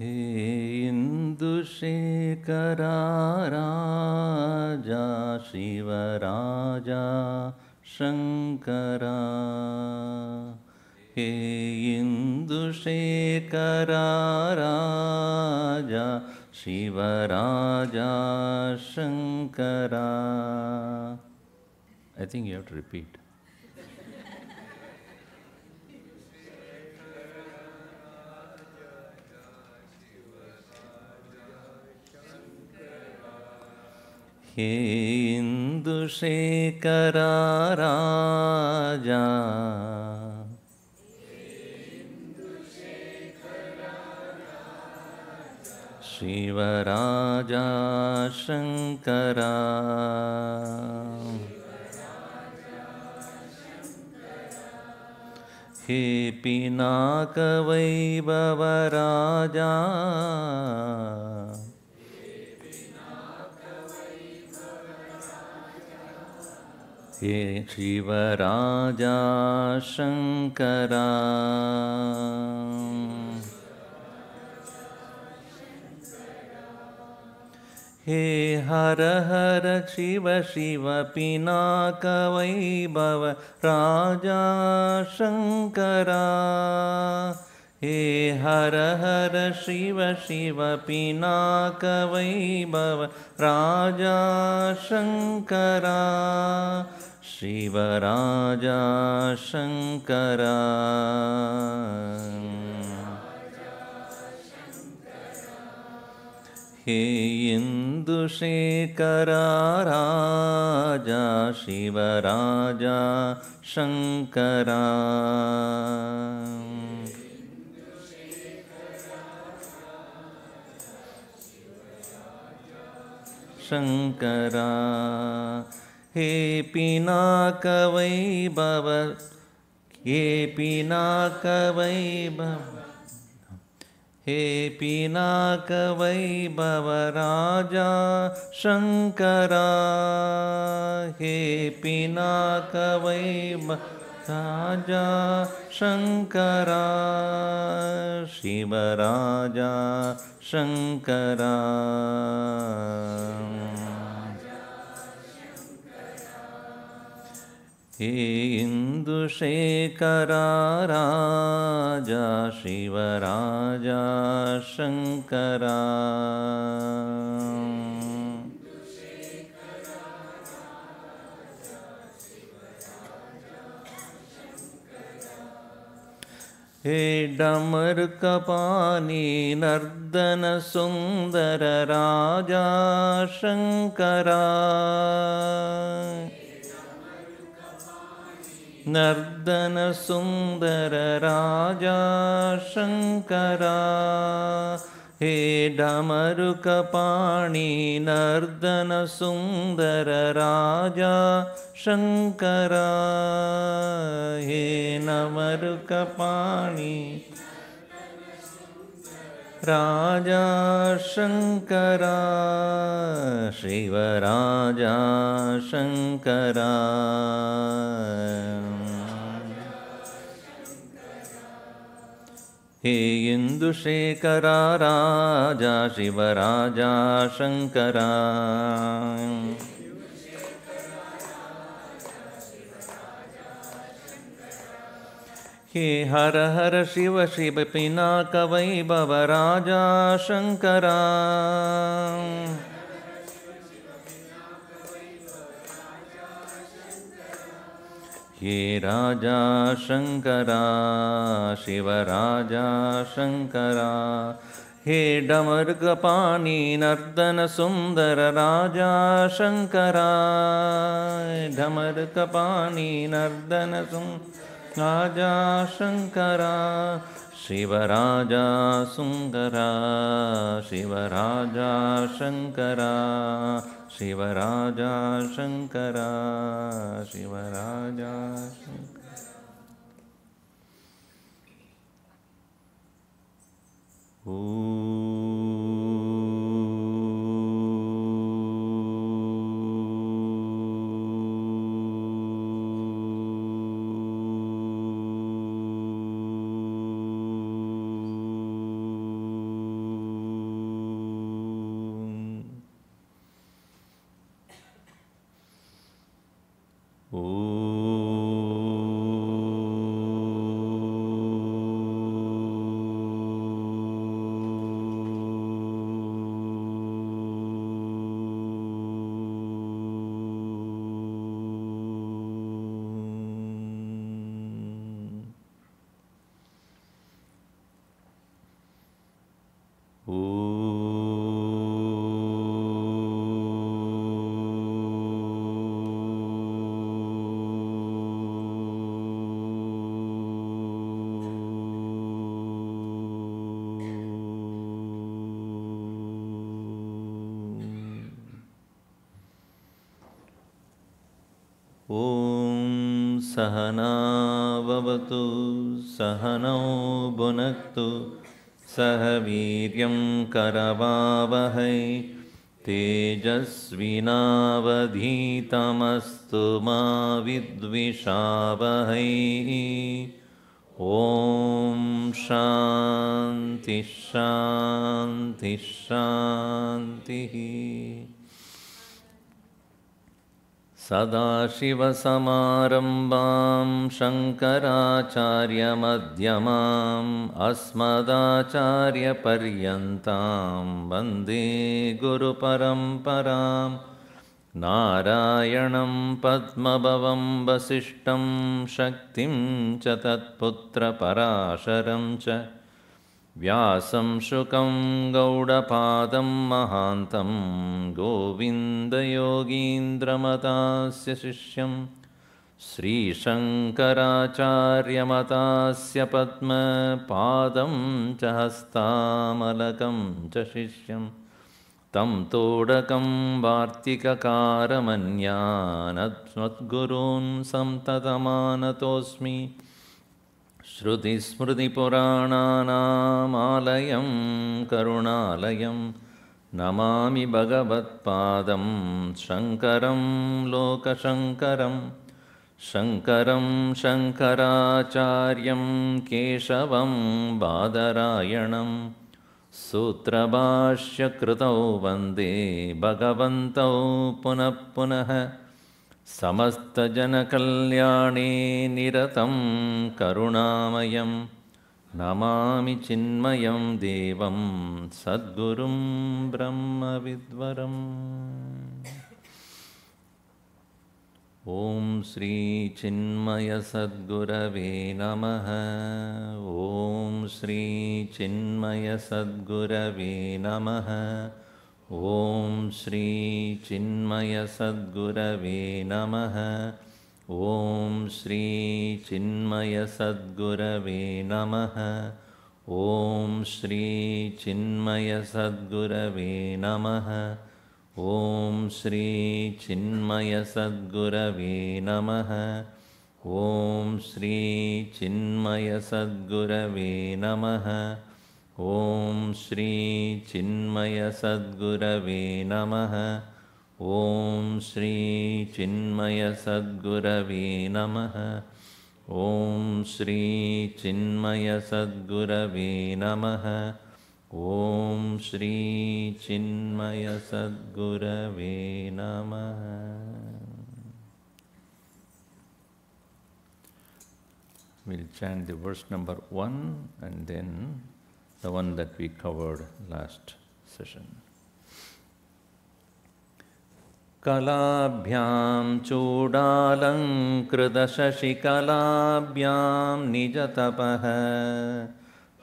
हे इंदुशेखरा राजा शिवराजा शंकरा हे इंदुशेखरा राजा Shivaraja Shankara. I think you have to repeat. हे इंदुशेखरा राजा शिवराजा शंकरा हे पिनाक वैभव राजा हे शिवराजा शंकरा हे हर हर शिव शिव पिनाक वैभव राजा शंकरा हे हर हर शिव शिव पिनाक वैभव राजा शंकरा शिवराजा शंकरा हे इंदुशेखरा राजा शिवराजा शंकरा शंकरा हे पिनाक वैभव हे पिनाक वैभव हे पिनाक वैभव राजा शंकरा हे पिनाक वैभव राजा शंकरा शिवराजा शंकरा हे इंदुशेखरा राजा शिवराजा शंकरा हे डमरुकपाणि नर्दन सुंदर राजा शंकरा नर्दन सुंदर राजा शंकरा हे डमरुकपाणि नर्दन सुंदर राजा शंकरा हे डमरुकपाणि राजा शंकरा शिवराजा शंकरा हे इंदुशेखरा राजा शिवराजा शंकरा हे हर हर शिव शिव पिनाक वैभव राजा शंकरा हे राजा शंकरा शिवराजा शंकरा हे डमरुकपाणि नर्दन सुंदर राजा शंकरा डमरुकपाणि नर्दन सुंदर राजा शंकरा शिवराजा सुंदरा शिवराजा शंकरा शिवराजा शंकरा शिवराजा शंकरा. ॐ सहना भवतु सहनौ भुनक्तु सह वीर्यं करवावहै तेजस्विनावधीतमस्तु मा विद्विषावहै ॐ शान्ति शान्ति शान्तिः सदाशिवसमारम्भां शङ्कराचार्यमध्यमाम् अस्मदाचार्यपर्यन्तां वन्दे गुरुपरम्परां नारायणं पद्मभवं वसिष्ठं शक्तिं च तत्पुत्रपराशरं च व्यासं शुकं गौडपादं महान्तं गोविन्दयोगीन्द्रमतास्य शिष्यं श्रीशङ्कराचार्यमतास्य पद्मपादं च हस्तामलकं च शिष्यं तं तोडकं वार्तिककारमन्यानद्गुरून् संततमानतोऽस्मि श्रुतिस्मृतिपुराणानामालयं करुणालयं नमामि भगवत्पादं शङ्करं लोकशङ्करं शङ्करं शङ्कराचार्यं केशवं बादरायणं सूत्रभाष्यकृतौ वन्दे भगवन्तौ पुनः पुनः समस्तजनकल्याणे निरतं करुणामयं नमामि चिन्मयं देवं सद्गुरुं ब्रह्मविद्वरम् ॐ श्री चिन्मय सद्गुरवे नमः ॐ श्री चिन्मय सद्गुरवे नमः ॐ श्री चिन्मय सद्गुरवे नमः ॐ श्री चिन्मय सद्गुरवे नमः ॐ श्री चिन्मय सद्गुरवे नमः ॐ श्री चिन्मय सद्गुरवे नमः ॐ श्री चिन्मय सद्गुरवे नमः ॐ श्री चिन्मय सद्गुरवे नमः ॐ श्री चिन्मय सद्गुरवे नमः ॐ श्री चिन्मय सद्गुरवे नमः ॐ श्री चिन्मय सद्गुरवे नमः। We'll chant the verse number 1 and then the one that we covered last session. Kalabhyam chudalankritashashikalabyam nijatapaha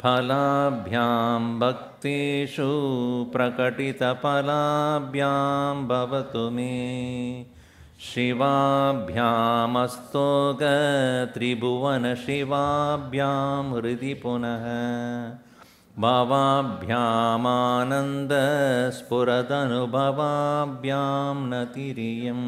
phalabhyam bhaktishu prakatitapalabyam bhavatu me शिवाभ्याम स्तोग त्रिभुवन शिवाभ्याम हृदि पुनः भावाभ्यामानन्द स्फुरदनुभवाभ्यां नतिरियम्।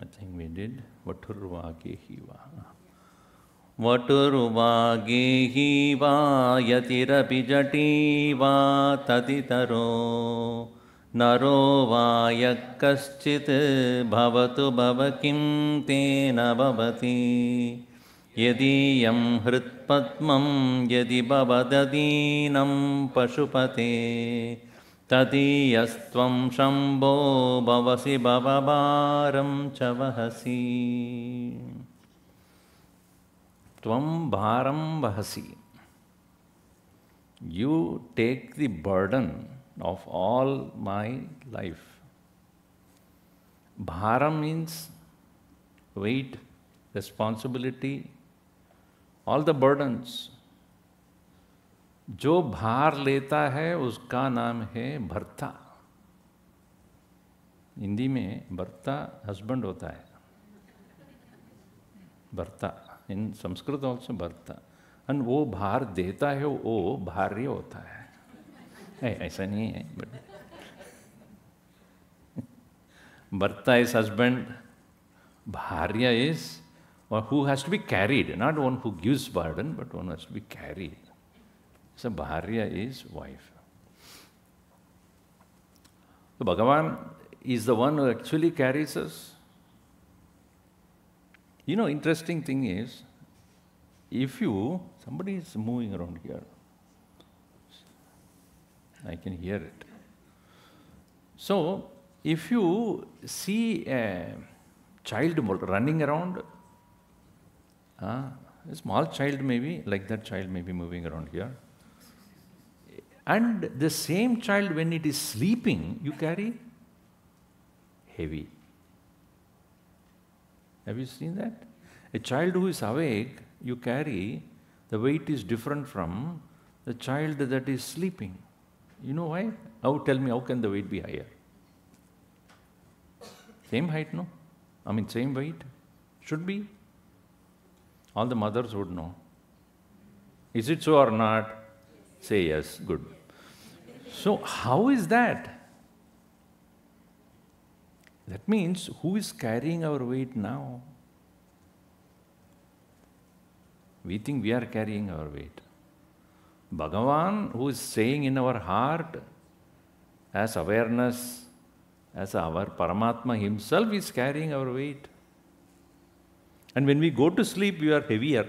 I think we did Vaturvagehi va. Vaturvagehi va yatirapi jati va taditaro naro va yakkaschit bhavatu bhavakim tena bhavati yadiyam hritpadmam yadi bhavadadinam pashupate तदीयस्त्वं Shambho भवसि भवभारं च वहसि। त्वं भारं वहसि. You take the burden of all my life. Bharam means weight, responsibility, all the burdens. जो भार लेता है उसका नाम है भर्ता. हिंदी में भर्ता हस्बैंड होता है. Bharta. In Sanskrit also Bharta. And वो भार देता है वो भार्य होता है. ऐसा नहीं है. But Bharta is husband. Bharya is or who has to be carried. Not one who gives burden, but one has to be carried. So Bharya is wife. So Bhagavan is the one who actually carries us. You know, interesting thing is, if somebody is moving around here, I can hear it. So, if you see a child running around, a small child maybe, like that child may be moving around here, and the same child when it is sleeping, you carry heavy. Have you seen that? A child who is awake, you carry, the weight is different from the child that is sleeping. You know why? Tell me, how can the weight be higher? Same height, no? I mean, same weight? Should be. All the mothers would know. Is it so or not? Say yes, good. So, how is that? That means, who is carrying our weight now? We think we are carrying our weight. Bhagavan, who is saying in our heart, as awareness, as our Paramatma himself is carrying our weight. And when we go to sleep, we are heavier.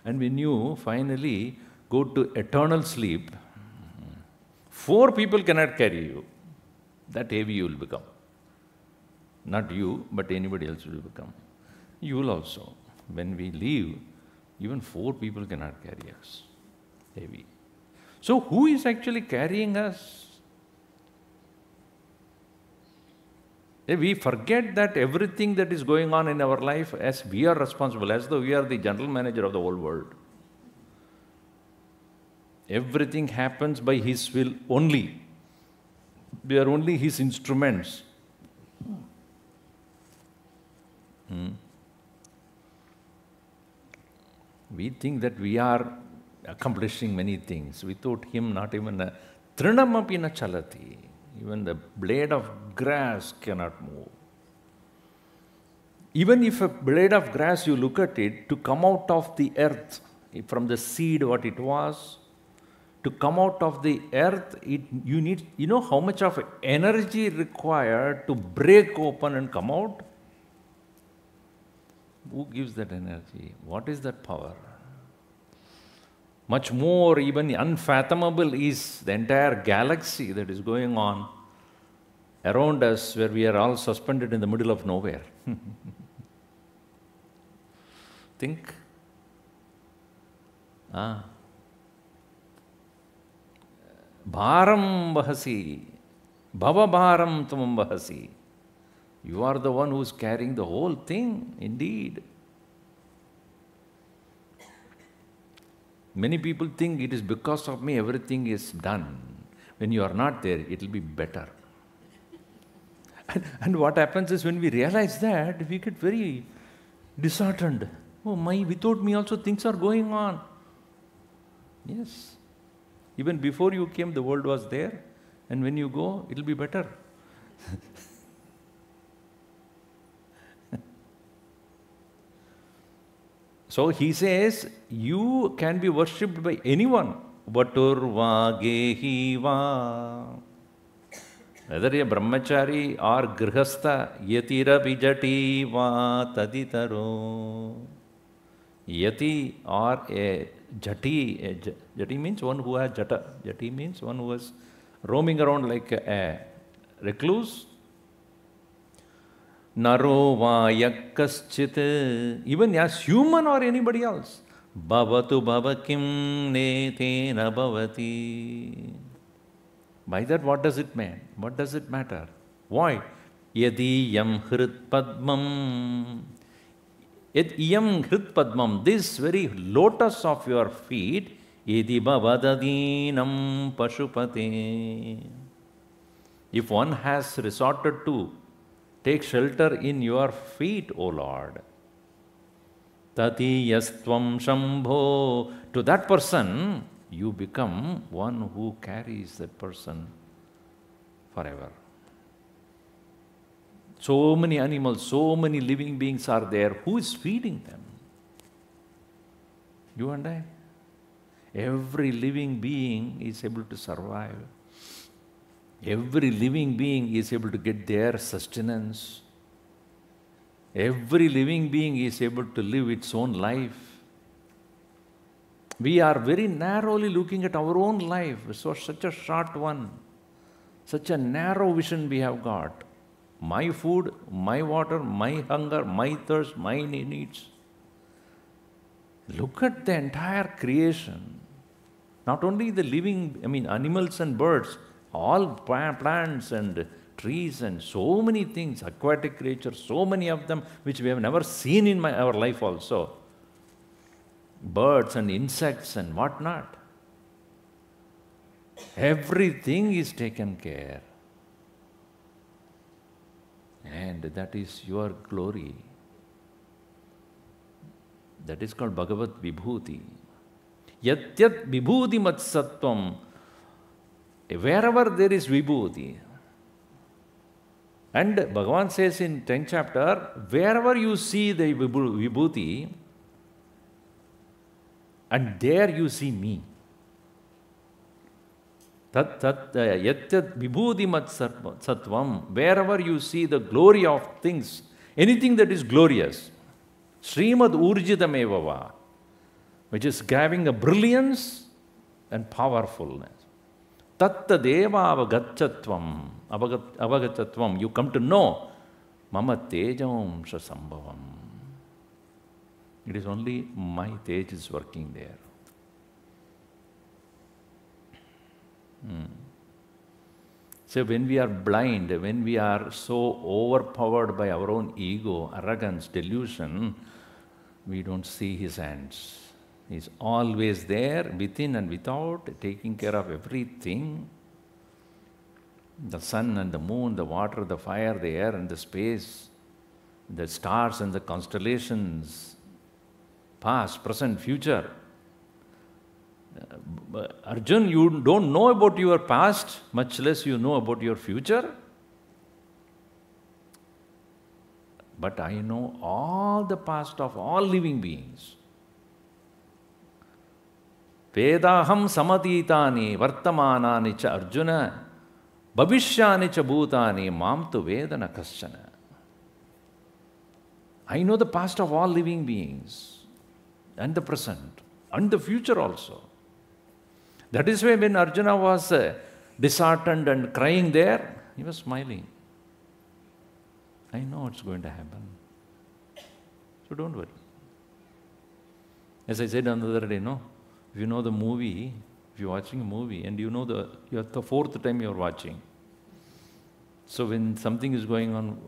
And when you finally go to eternal sleep, 4 people cannot carry you. That heavy you will become. Not you, but anybody else will become. You will also. When we leave, even 4 people cannot carry us. Heavy. So who is actually carrying us? We forget that everything that is going on in our life, as we are responsible, as though we are the general manager of the whole world. Everything happens by His will only. We are only His instruments. We think that we are accomplishing many things. Without Him, not even a trinamapi na chalati. Even the blade of grass cannot move. Even if a blade of grass, you look at it, to come out of the earth, from the seed what it was, to come out of the earth, you need, you know how much of energy required to break open and come out? Who gives that energy? What is that power? Much more, even unfathomable is the entire galaxy that is going on around us, where we are all suspended in the middle of nowhere. Think. Bharam vahasi, bhava bharam tvam vahasi. You are the one who is carrying the whole thing, indeed. Many people think it is because of me everything is done. When you are not there, it will be better. And what happens is, when we realize that, we get very disheartened. Oh my, without me also things are going on. Yes. Even before you came, the world was there. And when you go, it will be better. So he says, you can be worshipped by anyone. Vaturva gehi va. Whether a brahmachari or grihastha, yatira bijati va taditaro. Yati or a jati. Jati means one who has jata. Jati means one who is roaming around like a recluse. Naro va yakkaschit, even as human or anybody else. Bhavatu bhavakim netena bhavati. By that, what does it mean? What does it matter? Why? Yadi yam hrit padmam. Yad yam hrit padmam, this very lotus of your feet, yadi bhavadadinam pashupate. If one has resorted to take shelter in your feet, O Lord, Tatiyastvam Shambho. To that person, you become one who carries that person forever. So many animals, so many living beings are there. Who is feeding them? You and I. Every living being is able to survive. Every living being is able to get their sustenance. Every living being is able to live its own life. We are very narrowly looking at our own life. So such a short one. Such a narrow vision we have got. My food, my water, my hunger, my thirst, my needs. Look at the entire creation. Not only the living, animals and birds, all plants and trees and so many things, aquatic creatures, so many of them which we have never seen in our life also. Birds and insects and whatnot. Everything is taken care. And that is your glory. That is called Bhagavat Vibhuti. Yat yat Vibhuti mat sattvam. Wherever there is Vibhuti. And Bhagavan says in 10th chapter, wherever you see the Vibhuti, and there you see me. Yat yat Vibhuti mat sattvam. Wherever you see the glory of things, anything that is glorious, Srimad Urjitam Evava, which is having a brilliance and powerfulness. Tatta Deva Avagachatvam. You come to know Mama Tejam Sambhavam. It is only my Tej is working there. So when we are blind, when we are so overpowered by our own ego, arrogance, delusion, we don't see His hands. He's always there, within and without, taking care of everything. The sun and the moon, the water, the fire, the air and the space, the stars and the constellations, past, present, future. Arjun, you don't know about your past, much less you know about your future. But I know all the past of all living beings. Vedaham samaditani vartamanani cha Arjuna bhavishyani cha bhutani mam tu vedana kaschana. I know the past of all living beings and the present and the future also. That is why when Arjuna was disheartened and crying there, he was smiling. I know it's going to happen. So don't worry. As I said on the other day, if you know the movie, if you're watching a movie and you know you're the fourth time you're watching. So when something is going on,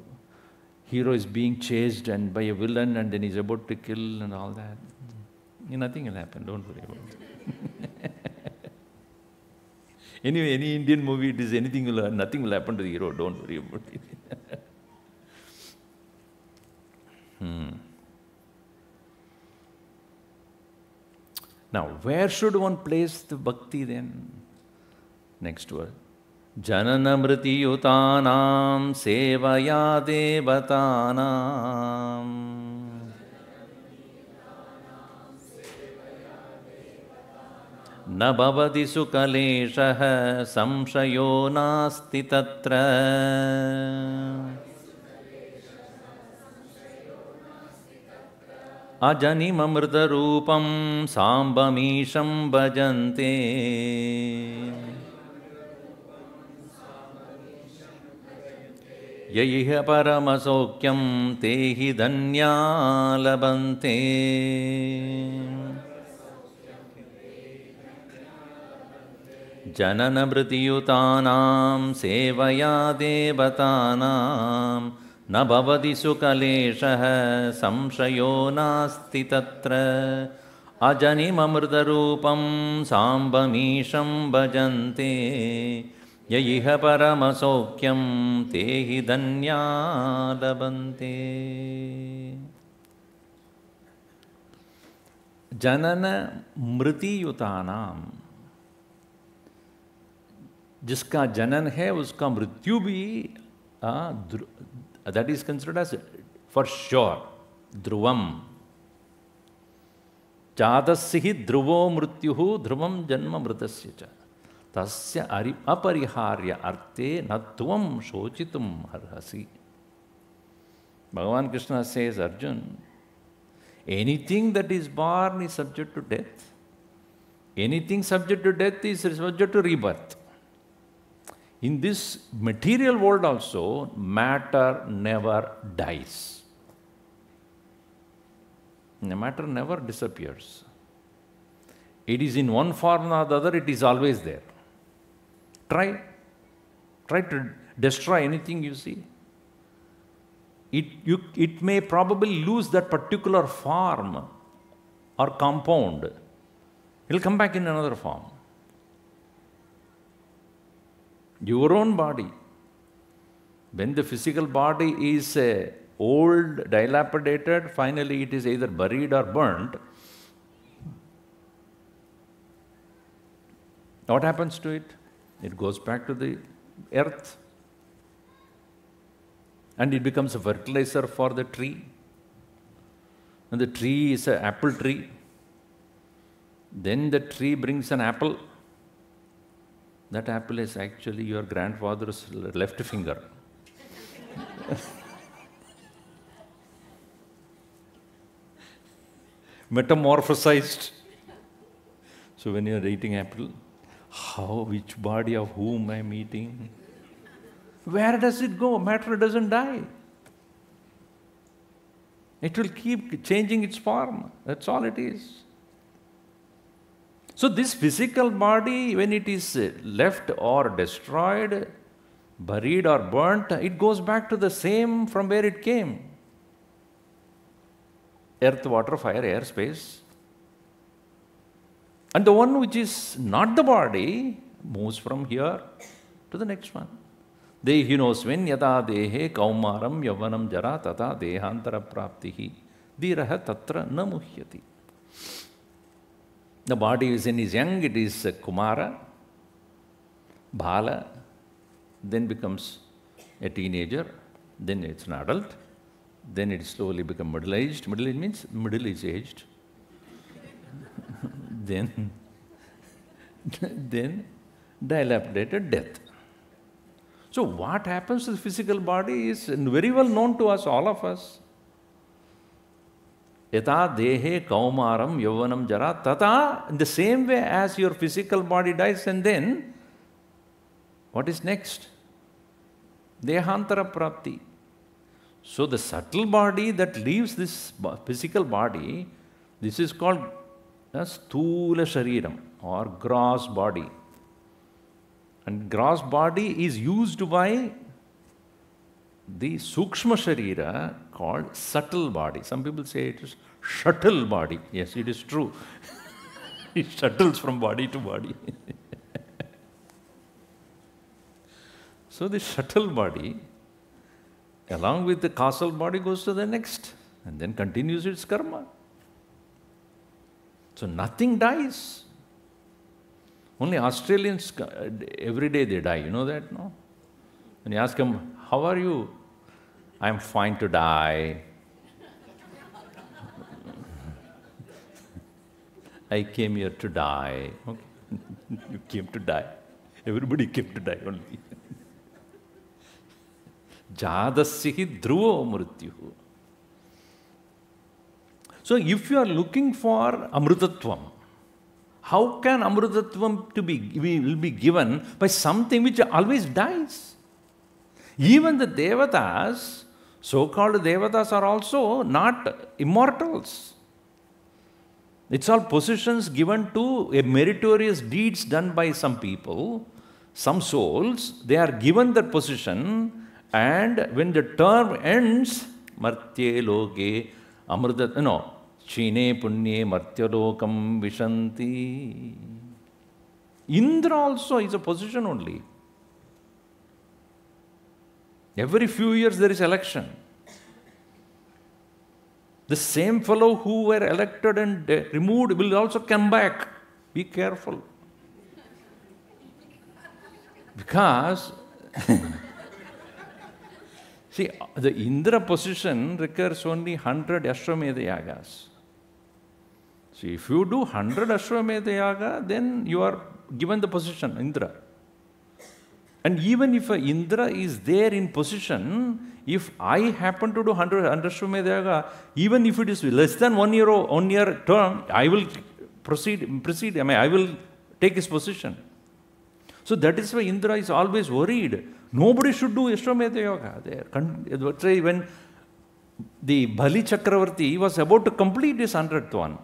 hero is being chased and by a villain and then he's about to kill and all that. Nothing will happen, don't worry about it. Anyway, any Indian movie, it is nothing will happen to the hero, don't worry about it. Now, where should one place the bhakti then? Next word. Janana mriti yutanam sevaya devatanam. Na bhavati sukaleshah samshayo nasti tatra. Ajanim amrita rupam sambamisham bhajante. Yaiha paramasokyam tehi dhanya labante. Janana mritiyutanam sevaya devatanam. Na bhavati sukaleshah samshayo nasti tatra. Ajanim amrita rupam sambamisham bhajante. Yaiha paramasokyam tehi dhanya labante. जनन मृति युतानाम, जिसका जनन है उसका मृत्यु भी, that is considered as for sure, ध्रुवम. जातस्य हि ध्रुवो मृत्युः ध्रुवम जन्म मृतस्य च तस्य अपरिहार्य अर्थे न त्वं शोचितुम अर्हसि. Bhagavan Krishna says, Arjun, anything that is born is subject to death. Anything subject to death is subject to rebirth. In this material world also, matter never dies. The matter never disappears. It is in one form or the other, it is always there. Try to destroy anything you see. It may probably lose that particular form or compound. It will come back in another form. Your own body, when the physical body is old, dilapidated, finally it is either buried or burnt. What happens to it? It goes back to the earth. And it becomes a fertilizer for the tree. And the tree is an apple tree. Then the tree brings an apple. That apple is actually your grandfather's left finger. Metamorphosized. So when you are eating apple, which body of whom I am eating? Where does it go? Matter doesn't die. It will keep changing its form. That's all it is. So this physical body, when it is left or destroyed, buried or burnt, it goes back to the same from where it came. Earth, water, fire, air, space. And the one which is not the body moves from here to the next one. Dehinosvin yada dehe kaumaram yavanam jara tata dehantara praptihi diraha tatra na muhyati. The body is in his young, it is Kumara, Bala, then becomes a teenager, then it's an adult, then it slowly becomes middle-aged. Middle-aged means middle is aged. then dilapidated death. So what happens to the physical body is very well known to us, all of us. Yata dehe kaumaram yavanam jara tata, in the same way as your physical body dies, and then what is next? Dehantara prapti. So the subtle body that leaves this physical body, this is called sthula shariram or gross body. And gross body is used by the sukshma sharira called subtle body. Some people say it is shuttle body. Yes, it is true. It shuttles from body to body. So the shuttle body, along with the causal body, goes to the next and then continues its karma. So nothing dies. Only Australians, every day they die. You know that, no? When you ask them, how are you? I am fine to die. I came here to die. Okay. You came to die. Everybody came to die only. Jadasya dhruvo mrityuhu. So if you are looking for amrutatvam, how can amrutatvam will be given by something which always dies? Even the devatas, so-called devatas, are also not immortals. It's all positions given to a meritorious deeds done by some people, some souls. They are given that position, and when the term ends, martye loke amrutat, no, chine punye martyalokam vishanti. Indra also is a position only. Every few years there is election. The same fellow who were elected and removed will also come back. Be careful. Because, see, the Indra position requires only 100 Ashwamedha Yagas. See, if you do 100 Ashwamedha Yaga, then you are given the position, Indra. And even if Indra is there in position, if I happen to do 100 Ashwamedha Yaga, even if it is less than 1 year term, I will proceed, I will take his position. So that is why Indra is always worried. Nobody should do Ashwamedha Yoga there. When the Bali Chakravarti was about to complete his 100th one,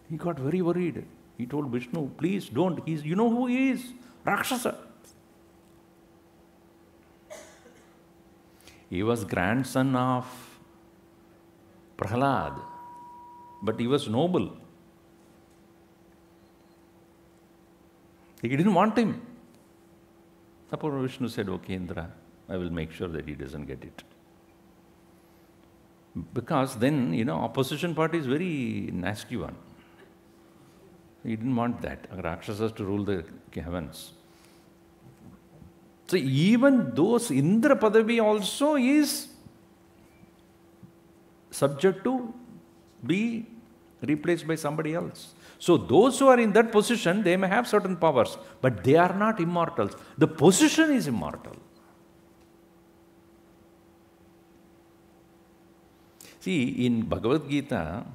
he got very worried. He told Vishnu, please don't. You know who he is? Rakshasa. He was grandson of Prahlad, but he was noble. He didn't want him. Therefore Vishnu said, okay, Indra, I will make sure that he doesn't get it. Because then, opposition party is very nasty one. He didn't want that, Rakshasas to rule the heavens. So even those Indra Padavi also is subject to be replaced by somebody else. So those who are in that position, they may have certain powers, but they are not immortals. The position is immortal. See, in Bhagavad Gita,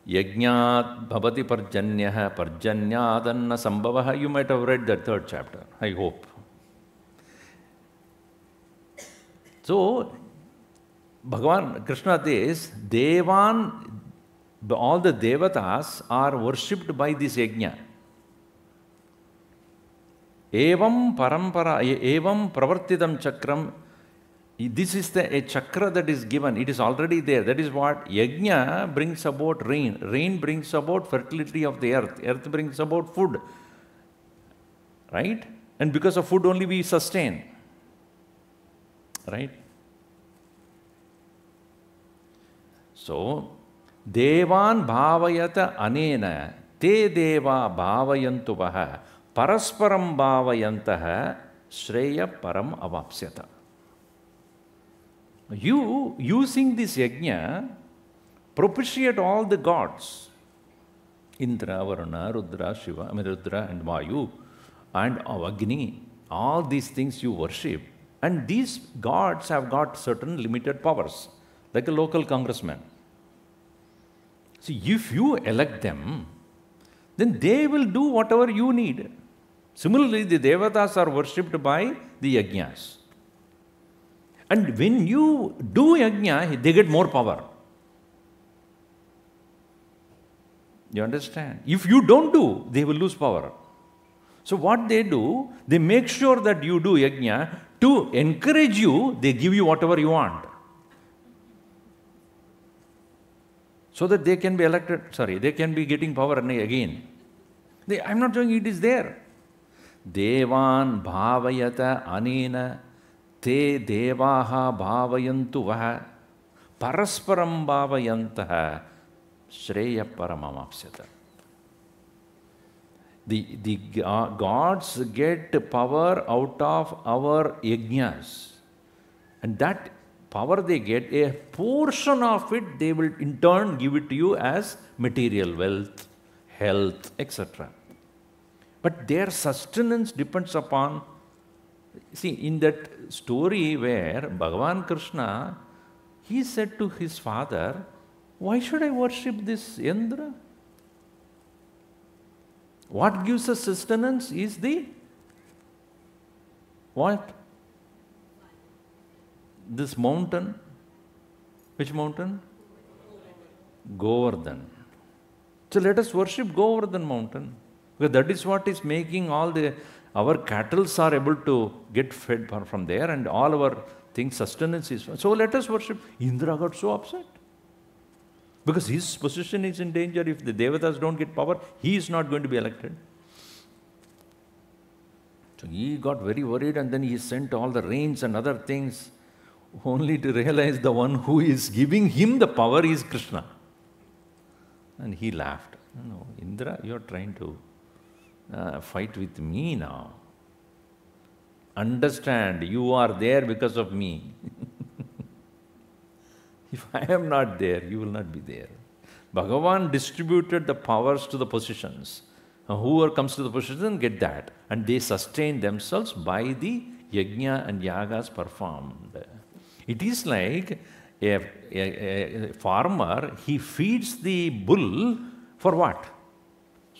Yajnat bhavati parjanyaha parjanyadanna sambhavaha. You might have read that 3rd chapter, I hope. So, Bhagavan Krishna says, Devan, all the devatas are worshipped by this yajna. Evam parampara, evam pravartidam chakram. This is a chakra that is given. It is already there. That is what yajna brings about rain. Rain brings about fertility of the earth. Earth brings about food. Right? And because of food only we sustain. Right? So, Devan bhavayata anena te deva bhavayantu vaha parasparam bhavayantaha shreya param avapsyata. You, using this yajna, propitiate all the gods. Indra, Varuna, Rudra, Shiva, Rudra and Vayu and Agni. All these things you worship. And these gods have got certain limited powers, like a local congressman. See, if you elect them, then they will do whatever you need. Similarly, the devatas are worshipped by the yajnas. And when you do yajna, they get more power. You understand? If you don't do, they will lose power. So what they do, they make sure that you do yajna. To encourage you, they give you whatever you want. So that they can be elected, they can be getting power again. I'm not saying it is there. Devan bhavayata anena te devaha bhavayantu vaha parasparam bhavayantaha shreya paramamapsyata. The gods get power out of our yajnas. And that power they get, a portion of it, they will in turn give it to you as material wealth, health, etc. But their sustenance depends upon, see, in that story where Bhagavan Krishna, he said to his father, why should I worship this Indra? What gives us sustenance is the, what? This mountain. Which mountain? Govardhan. So let us worship Govardhan mountain. Because that is what is making our cattle are able to get fed from there, and all our things, sustenance is. So let us worship. Indra got so upset. Because his position is in danger. If the devatas don't get power, he is not going to be elected. So he got very worried, and then he sent all the rains and other things. only to realize the one who is giving him the power is Krishna. And he laughed. No, Indra, you are trying to fight with me now. Understand, you are there because of me. If I am not there, you will not be there. Bhagavan distributed the powers to the positions. Whoever comes to the position get that. And they sustain themselves by the yajna and yagas performed. It is like a farmer, he feeds the bull for what?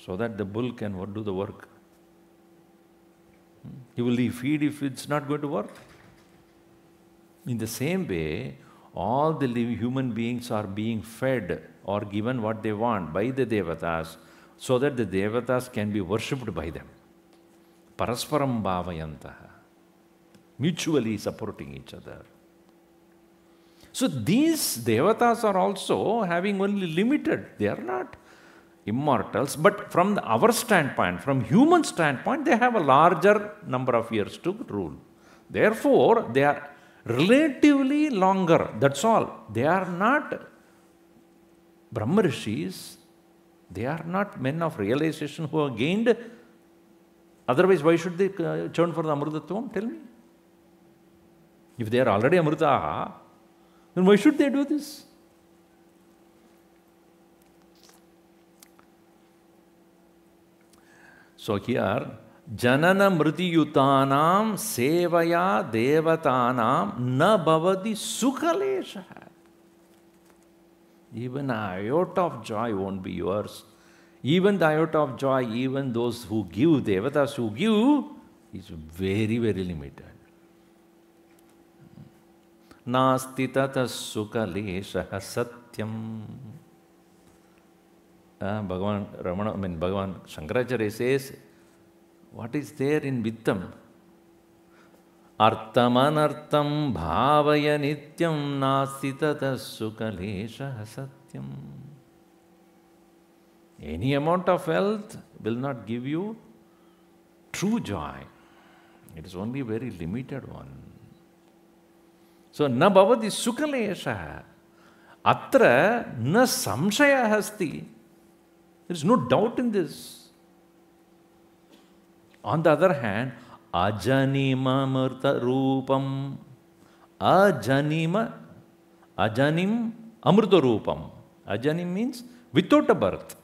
So that the bull can do the work. He will feed if it's not going to work. In the same way, all the living human beings are being fed or given what they want by the devatas, so that the devatas can be worshipped by them. Parasparam bhavayantaha. Mutually supporting each other. So these devatas are also having only limited. They are not immortals, but from our standpoint, from human standpoint, they have a larger number of years to rule. Therefore, they are relatively longer. That's all. They are not Brahma Rishis. They are not men of realization who have gained. Otherwise, why should they churn for the Amrutatvam? Tell me. If they are already Amrutaha, then why should they do this? So here, Janana Mritiyutanam Sevaya Devatanam Na Bhavati Sukhalesha. Even an iota of joy won't be yours. Even the iota of joy, even those who give, devatas who give, is very, very limited. Nasti tata sukhalesha satyam. Bhagavan Shankaracharya says, what is there in Vittam? Artam anartam bhavaya nityam nasti tata sukhalesha satyam. Any amount of wealth will not give you true joy. It is only a very limited one. So, na bhavati sukhalesha. Atra na samshaya hasti. There is no doubt in this. On the other hand, ajanima amrta rupam. Ajanim amrta rupam. Ajanim means without a birth.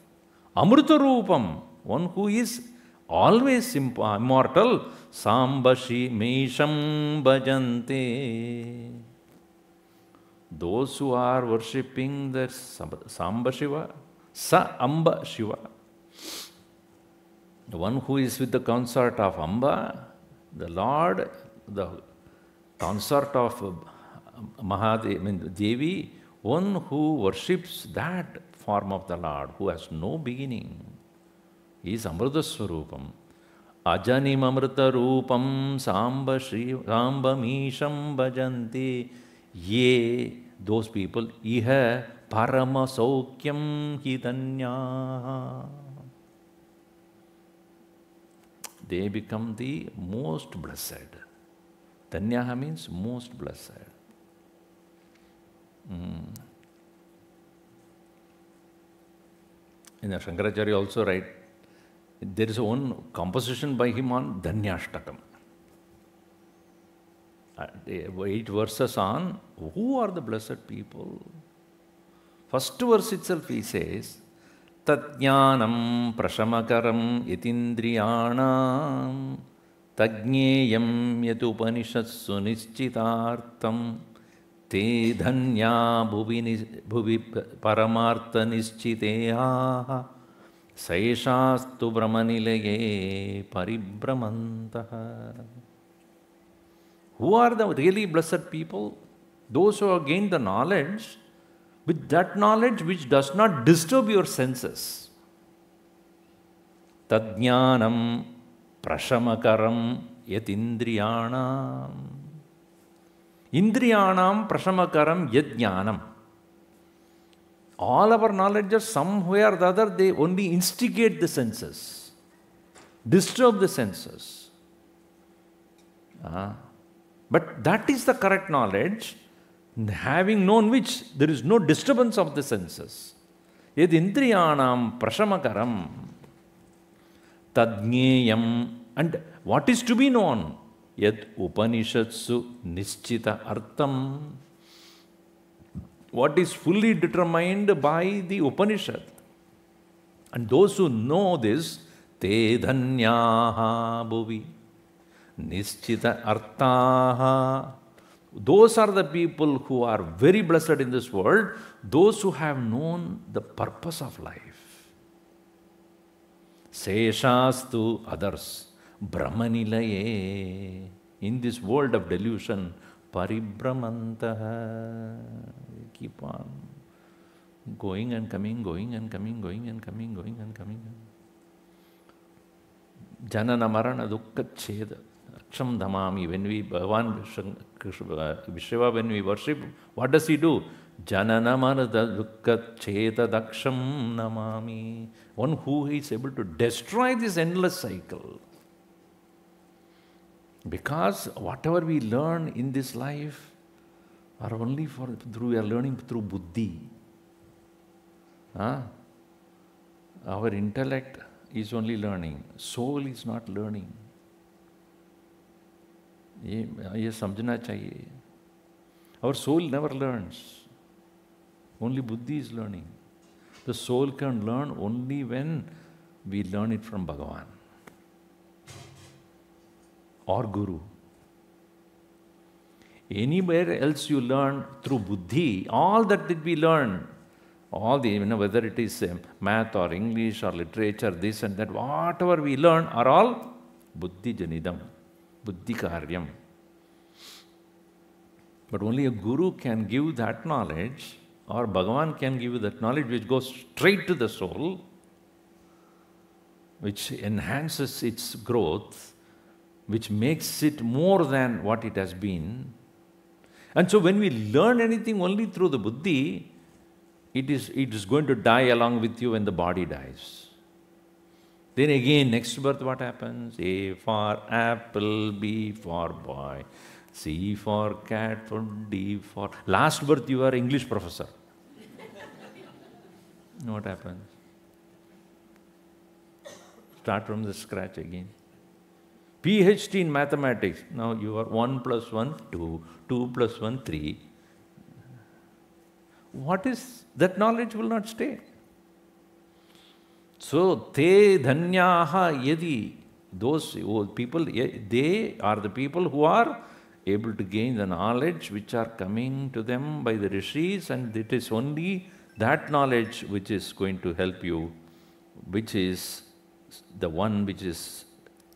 Amrta rupam, one who is always immortal. Sambashi mesham bhajante. Those who are worshipping the Samba Shiva, Sa Amba Shiva, the one who is with the consort of Amba, the Lord, the consort of Devi, one who worships that form of the Lord, who has no beginning, is Amrita Swarupam. Ajanim Amrita Rupam Samba Misham Bhajanti. Ye, those people, iha parama saukyam hidanya. They become the most blessed. Danyaha means most blessed. In the Shankaracharya also write, there is one composition by him on Dhanyashtakam. 8 verses on who are the blessed people. First verse itself he says, Tatjnanam prashamakaram yatindriyanam tajneyam yatupanishassu nischitartam te dhanya bhuvi paramartha nischiteya saishastu brahmanilaye paribhramantaha. Who are the really blessed people? Those who have gained the knowledge, with that knowledge which does not disturb your senses. Tadjnanam prashamakaram yatindriyanam. Indriyanam prashamakaram yajnanam. All our knowledge, somewhere or the other, they only instigate the senses, disturb the senses. But that is the correct knowledge, having known which there is no disturbance of the senses. Yad indriyanam prashamakaram tadnyeyam. And what is to be known? Yad upanishatsu nischita artham. What is fully determined by the Upanishad. And those who know this, te dhanyaha bhuvi nischita arthaha. Those are the people who are very blessed in this world, those who have known the purpose of life. Seshastu others, brahmanilaye. In this world of delusion, paribhramantaha. Keep on going and coming, going and coming, going and coming, going and coming. Jnana marana dukkha cheda aksham dhamami. When we Bhagavan Vishwa, when we worship, what does he do? Jnana marana dukkha cheda daksham namami. One who is able to destroy this endless cycle. Because whatever we learn in this life are only we are learning through buddhi. Our intellect is only learning. Soul is not learning. ये समझना चाहिए. Our soul never learns. Only buddhi is learning. The soul can learn only when we learn it from Bhagavan or Guru. Anywhere else you learn through buddhi, all that we learn, all the, whether it is math or English or literature, this and that, whatever we learn are all buddhi janidam, buddhi karyam. But only a guru can give that knowledge, or Bhagavan can give you that knowledge which goes straight to the soul, which enhances its growth, which makes it more than what it has been. And so when we learn anything only through the buddhi, it is going to die along with you when the body dies. Then again, next birth what happens? A for apple, B for boy, C for cat, D for... Last birth you are English professor. What happens? Start from the scratch again. PhD in mathematics. Now you are 1 plus 1, 2, 2 plus 1, 3. What is, that knowledge will not stay. So, te dhanyaha yadi, those people, they are the people who are able to gain the knowledge which are coming to them by the rishis, and it is only that knowledge which is going to help you, which is the one which is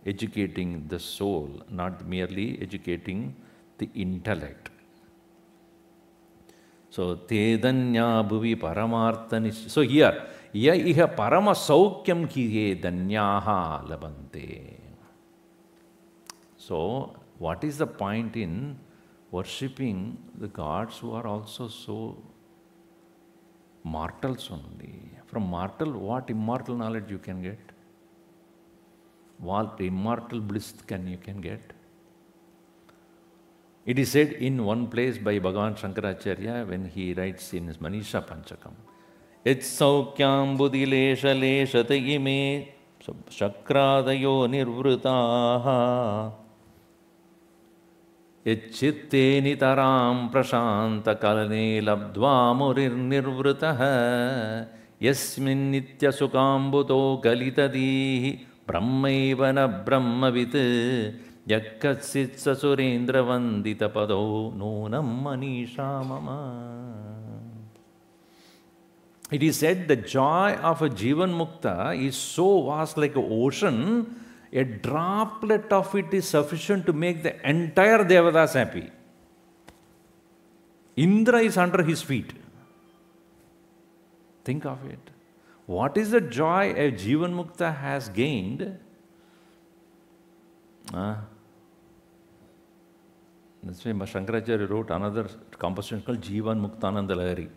educating the soul, not merely educating the intellect. So, Tedanya bhuvi paramarthanis. So here, iha parama saukyam kiye danyaha labante. So, what is the point in worshipping the gods who are also so mortals only? From mortal, what immortal knowledge you can get? What immortal bliss you can get? It is said in one place by Bhagavan Shankaracharya when he writes in his Manisha Panchakam, Et saukyam budhilesha leshate ime shakradayo nirvrutaha Et chitte nitaram prashanta kalane labdva murir nirvrutaha Yasmin nitya sukambuto kalitadihi Brahmaivana Brahmavit Yakatsit Sasurendra Vandita Pado Nonam Manisha Mama. It is said the joy of a Jivan Mukta is so vast like an ocean, a droplet of it is sufficient to make the entire Devatas happy. Indra is under his feet. Think of it. What is the joy a Jivan Mukta has gained? That's why Shankaracharya wrote another composition called Jivan Muktanandalahari.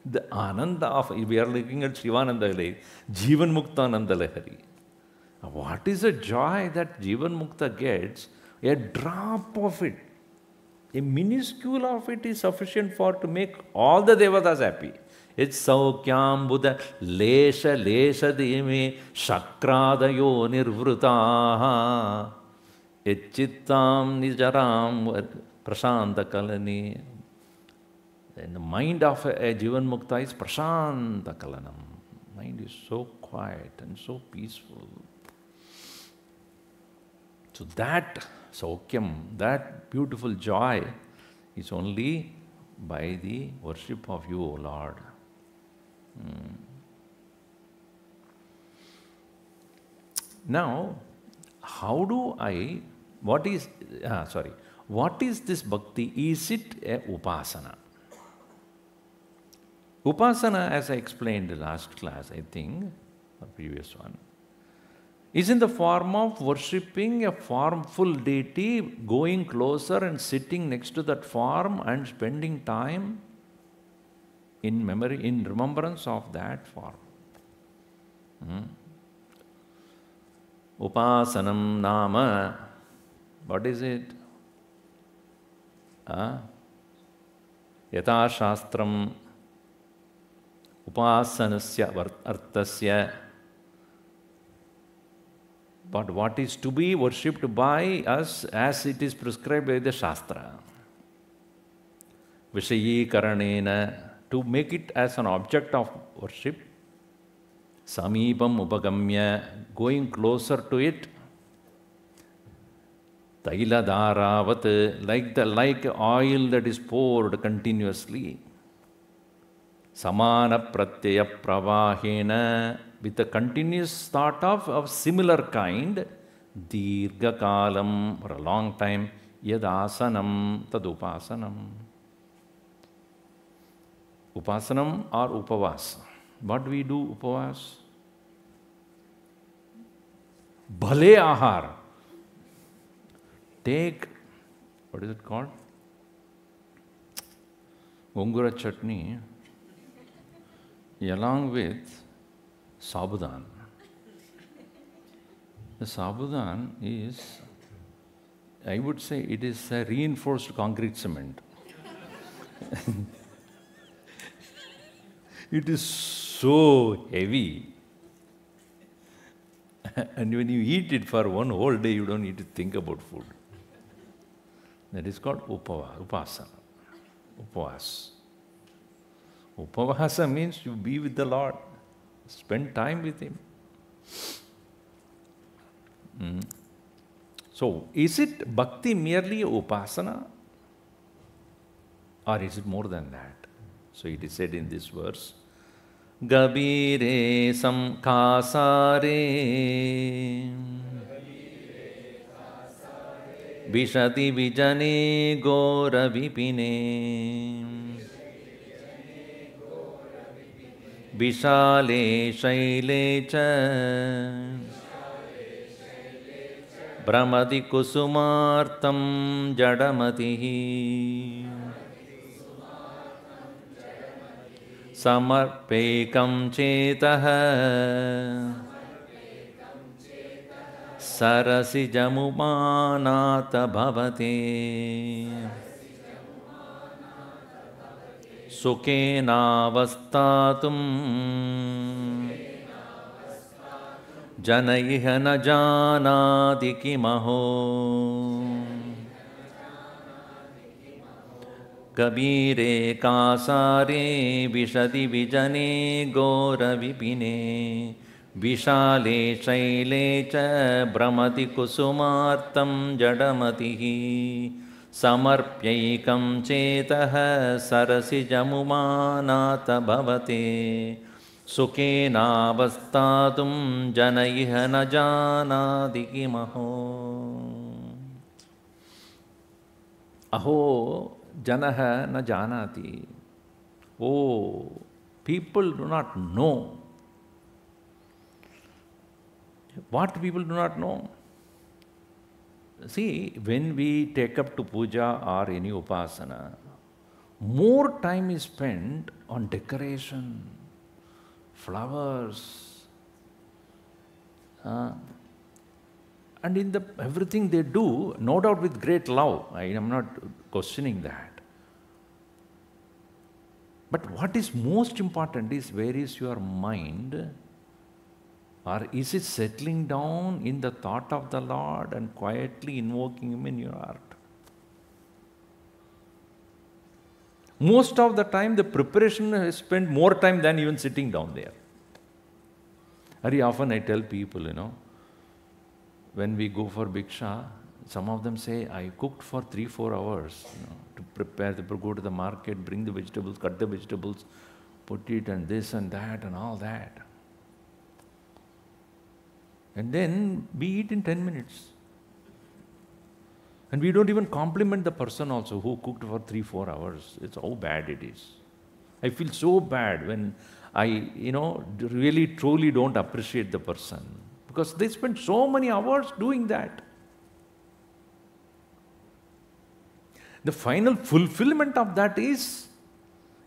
The Ananda of, we are looking at Shivanandalahari, Jivan Muktanandalahari. What is the joy that Jivan Mukta gets A drop of it, a minuscule of it is sufficient for to make all the devatas happy. It's saukyam buddha lesha lesha deme shakradayo nirvrutaha etchittam nijaram prashanta kalani. And the mind of a Jivan Mukta is prashanta kalanam. Mind is so quiet and so peaceful. So that saukyam, that beautiful joy is only by the worship of you, O Lord. Now, how do I, what is this bhakti? Is it a upasana? Upasana, as I explained in the last class, I think, the previous one, is in the form of worshipping a formful deity, going closer and sitting next to that form and spending time in memory, in remembrance of that form. Upasanam nama. What is it? Yata shastram upasanasya artasya. But what is to be worshipped by us as it is prescribed by the Shastra? Vishayi karanena, to make it as an object of worship. Samipam upagamya, going closer to it. Taila dharavat, like oil that is poured continuously. Samana pratyaya pravahena, with a continuous thought of similar kind. Dirgha kalam, for a long time. Yadasanam tadupasanam. Upasanam or upavas. What do we do upavas? Bhale ahar. Take, what is it called? Gongura chutney, along with sabudan. The sabudan is, I would say, it is a reinforced concrete cement. It is so heavy. And when you eat it for one whole day, you don't need to think about food. That is called upasana. Upavas. Upavasa means you be with the Lord. Spend time with Him. So, is it bhakti merely upasana? Or is it more than that? So, it is said in this verse, Gabire samkhasare Vishati vijane gora vipine Vishale shaile cha Brahmati kusumartam jadamatihi Samarpekam cetaha Sarasi jamumanata bhavate Sukena vastatum Janaiha na janati kimaho Kabire kasare vishadi vijane gora vipine Vishale shaile cha brahmati kusumartam jadamatihi Samarpyaikam cetaha sarasi jamumanata bhavate Sukena vastatum janaiha na janati kimaho Aho Janaha na janati. Oh, people do not know. What people do not know? See, when we take up to puja or any upasana, more time is spent on decoration, flowers, and And in everything they do, no doubt with great love. I am not questioning that. But what is most important is, where is your mind? Or is it settling down in the thought of the Lord and quietly invoking Him in your heart? Most of the time, the preparation has spent more time than even sitting down there. Very often I tell people, when we go for Bhiksha, some of them say, I cooked for 3-4 hours, to prepare, go to the market, bring the vegetables, cut the vegetables, put it and this and that and all that. And then we eat in 10 minutes. And we don't even compliment the person also who cooked for 3-4 hours. It's how bad it is. I feel so bad when I, really truly don't appreciate the person, because they spend so many hours doing that. The final fulfillment of that is,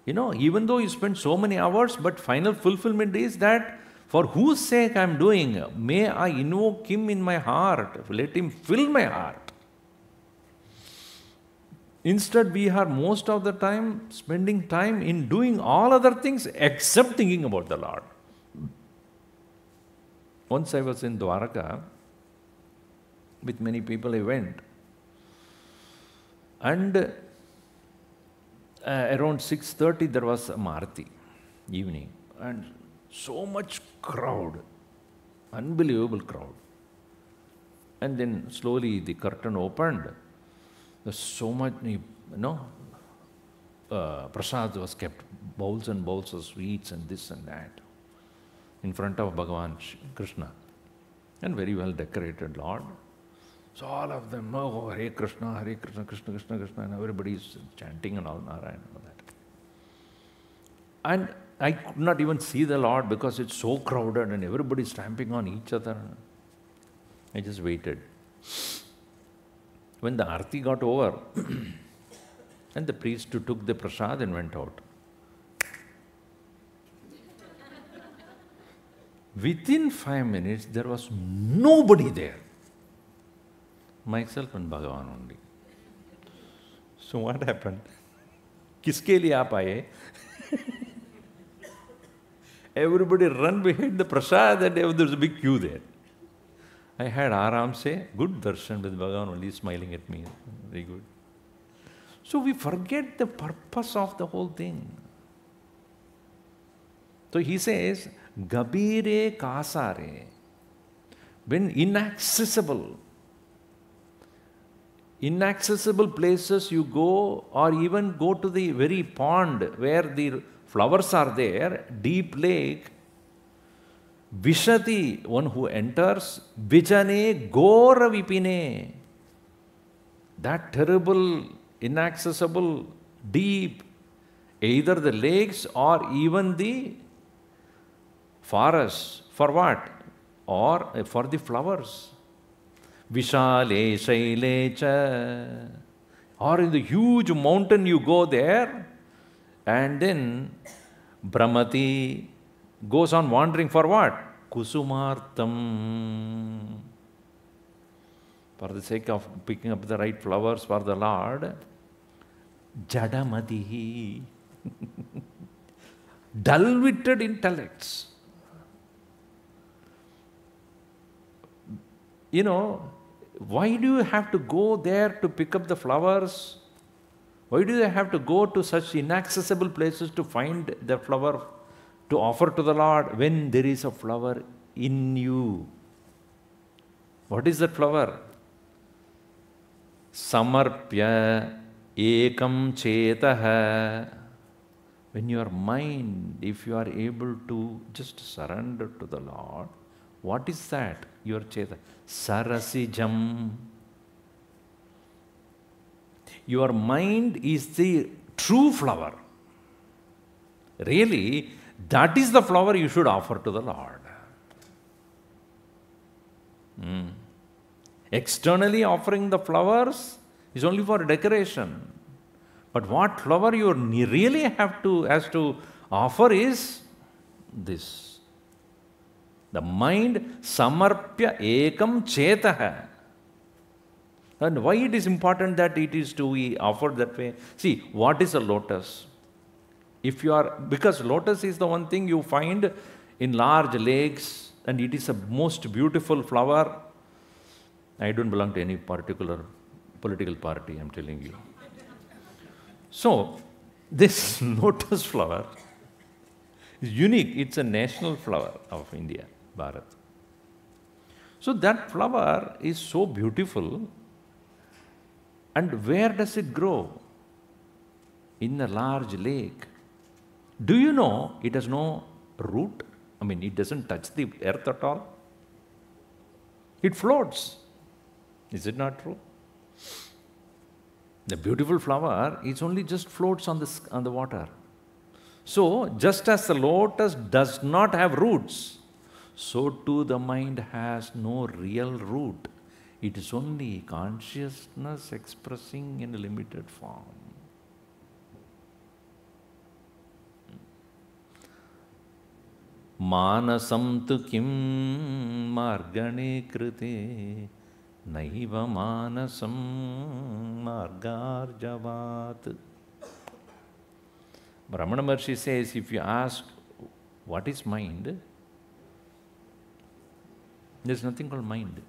even though you spend so many hours, but final fulfillment is that for whose sake I am doing, may I invoke Him in my heart, let Him fill my heart. Instead, we are most of the time spending time in doing all other things except thinking about the Lord. Once I was in Dwaraka, with many people I went, and around 6:30 there was a Maharati, evening, and so much crowd, unbelievable crowd. And then slowly the curtain opened. There's so much, prasad was kept, bowls and bowls of sweets and this and that, in front of Bhagavan Krishna, and very well decorated Lord. So all of them, oh, Hare Krishna, Krishna Krishna, and everybody is chanting and all, Narayana and all that. And I could not even see the Lord because it's so crowded and everybody is stamping on each other. I just waited. When the Arti got over, and the priest took the prasad and went out. Within 5 minutes, there was nobody there. Myself and Bhagavan only. So what happened? Kiske liye aap aaye? Everybody run behind the prasad and there was a big queue there. I had Aram say, good darshan with Bhagavan only smiling at me. Very good. So we forget the purpose of the whole thing. So he says, Gabire kasare. When inaccessible places you go, or even go to the very pond where the flowers are there, deep lake, Vishati, one who enters, Vijane Gora Vipine. That terrible, inaccessible, deep, either the lakes or even the forests. For what? Or for the flowers. Vishale Shailecha. Or in the huge mountain you go there, and then Brahmati goes on wandering for what? Kusumartam. For the sake of picking up the right flowers for the Lord. Jadamadihi. Dull-witted intellects. Why do you have to go there to pick up the flowers? Why do you have to go to such inaccessible places to find the flower to offer to the Lord when there is a flower in you? What is that flower? Samarpya ekam chetaha. When your mind, if you are able to just surrender to the Lord, what is that? Your cheta. Sarasijam. Your mind is the true flower. Really, that is the flower you should offer to the Lord. Externally offering the flowers is only for decoration. But what flower you really has to offer is this. The mind, samarpya ekam chetaha. And why it is important that it is to be offered that way? See, what is a lotus? If you are, because lotus is the one thing you find in large lakes, and it is a most beautiful flower. I don't belong to any particular political party, I'm telling you. So, this lotus flower is unique. It's a national flower of India, Bharat. So that flower is so beautiful. And where does it grow? In a large lake. Do you know it has no root? I mean, it doesn't touch the earth at all. It floats. Is it not true? The beautiful flower is only just floats on the water. So, just as the lotus does not have roots, so too the mind has no real root. It is only consciousness expressing in a limited form. Manasam tu kim margane krite naiva manasam margarjavat. Ramana Maharshi says, if you ask what is mind, there is nothing called mind.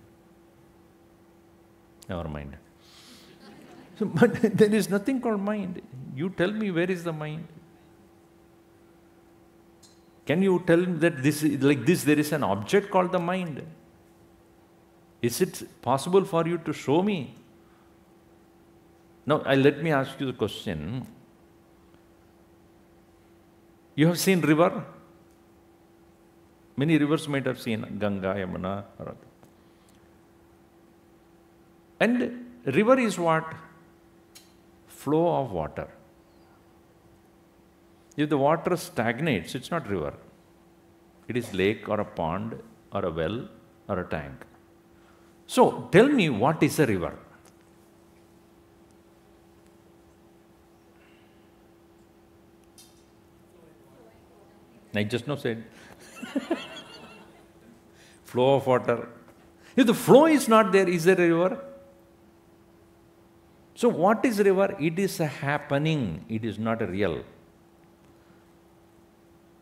Never mind. So, but there is nothing called mind. You tell me, where is the mind? Can you tell me that this is like this, there is an object called the mind? Is it possible for you to show me? Now, let me ask you the question. You have seen river? Many rivers might have seen, Ganga, Yamuna. And river is what? Flow of water. If the water stagnates, it's not river. It is lake or a pond or a well or a tank. So, tell me, what is a river? I just now said. Flow of water. If the flow is not there, is there a river? So what is river? It is a happening. It is not a real.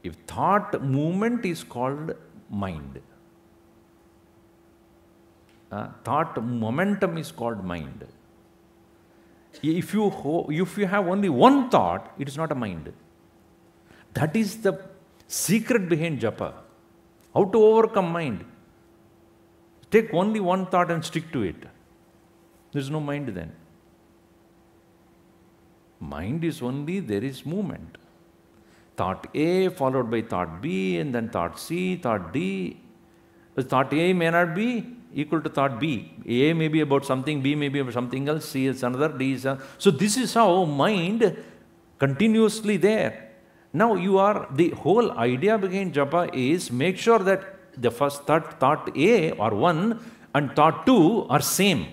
If thought movement is called mind. Thought momentum is called mind. If you have only one thought, it is not a mind. That is the secret behind japa. How to overcome mind? Take only one thought and stick to it. There is no mind then. Mind is only, there is movement. Thought A followed by thought B, and then thought C, thought D. Thought A may not be equal to thought B. A may be about something, B may be about something else, C is another, D is another. So this is how mind continuously there. Now the whole idea behind japa is make sure that the first thought A or one and thought 2 are same.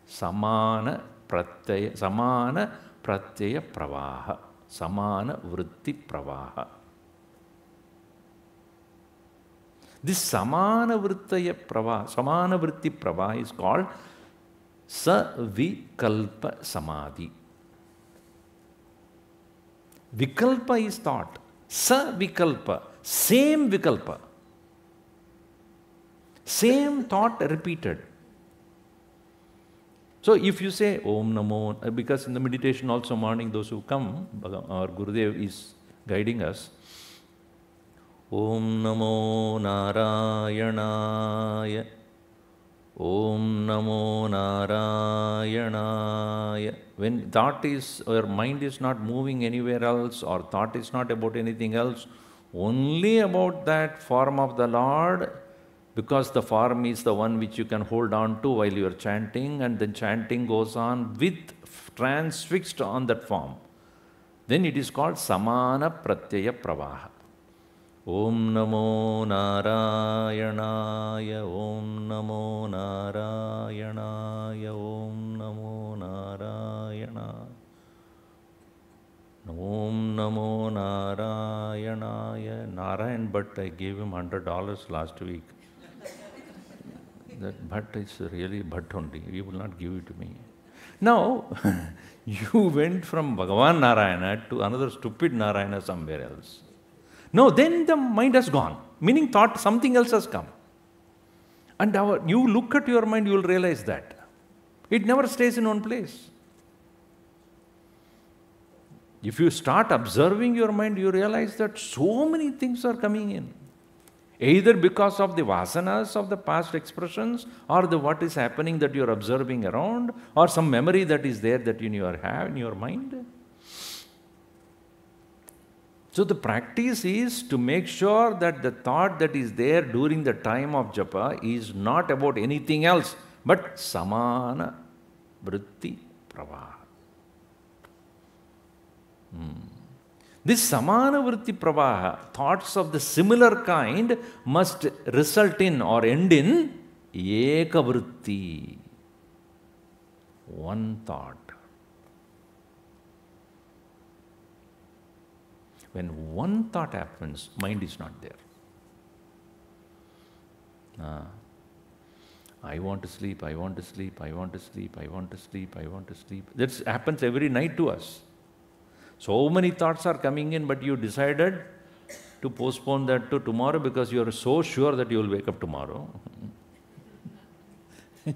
Samana pratyaya pravaha. Samana vritti pravaha. This samana vritti pravaha is called savikalpa samadhi. Vikalpa is thought. Savikalpa, same vikalpa. Same thought repeated. So if you say Om Namo, because in the meditation also morning, those who come, our Gurudev is guiding us. Om Namo Narayanaya. Om Namo Narayanaya. When thought is, or mind is not moving anywhere else, or thought is not about anything else, only about that form of the Lord, because the form is the one which you can hold on to while you are chanting, and then chanting goes on with transfixed on that form. Then it is called Samana Pratyaya Pravaha. Om Namo Narayanaya, Om Namo Narayanaya, Om Namo Narayanaya. Om Namo Narayanaya. Narayan, but I gave him $100 last week. That bhat is really bhat only. You will not give it to me. Now, you went from Bhagavan Narayana to another stupid Narayana somewhere else. No, then the mind has gone. Meaning thought something else has come. And you look at your mind, you will realize that. It never stays in one place. If you start observing your mind, you realize that so many things are coming in. Either because of the vasanas of the past expressions, or what is happening that you are observing around, or some memory that is there that you have in your mind. So the practice is to make sure that the thought that is there during the time of japa is not about anything else, but samana vritti pravaha. This samana vritti pravaha, thoughts of the similar kind, must result in or end in eka vritti, one thought. When one thought happens, mind is not there. I want to sleep, I want to sleep, I want to sleep, I want to sleep, I want to sleep. That happens every night to us. So many thoughts are coming in, but you decided to postpone that to tomorrow because you are so sure that you will wake up tomorrow.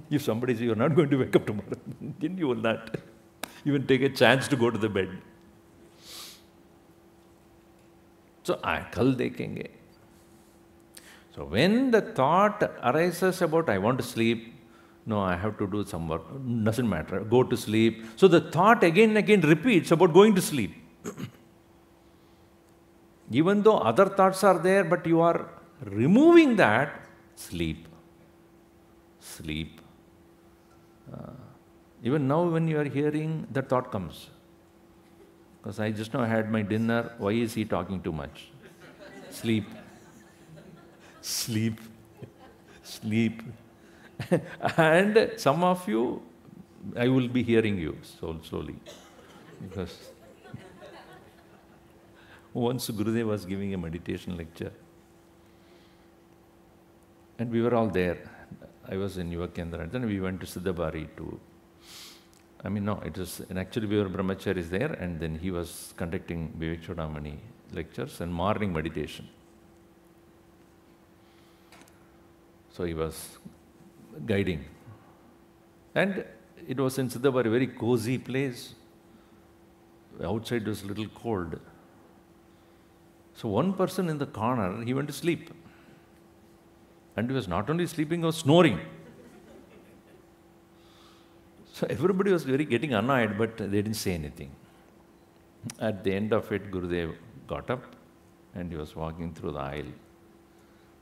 If somebody says you are not going to wake up tomorrow, then you will not even take a chance to go to the bed. So, kal dekhenge. So, when the thought arises about, I want to sleep, no, I have to do some work, doesn't matter, go to sleep. So, the thought again and again repeats about going to sleep. Even though other thoughts are there, but you are removing that, sleep, sleep. Even now when you are hearing, that thought comes. Because I just now had my dinner, why is he talking too much? Sleep. Sleep. Sleep. And some of you, I will be hearing you slowly. Because once Gurudev was giving a meditation lecture, and we were all there. I was in Yuva Kendra, and then we went to Siddhabari to, and actually we were brahmacharis there, and then he was conducting Vivek Chodamani lectures and morning meditation. So he was guiding. And it was in Siddhabari, a very cozy place. Outside was a little cold. So one person in the corner, he went to sleep. And he was not only sleeping, he was snoring. So everybody was getting annoyed, but they didn't say anything. At the end of it, Gurudev got up and he was walking through the aisle.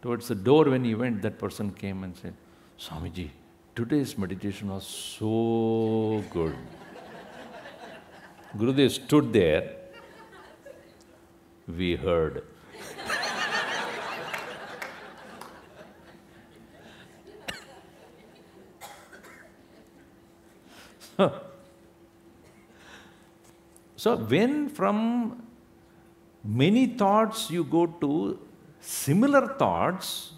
Towards the door when he went, that person came and said, Swamiji, today's meditation was so good. Gurudev stood there. We heard. So when from many thoughts you go to similar thoughts,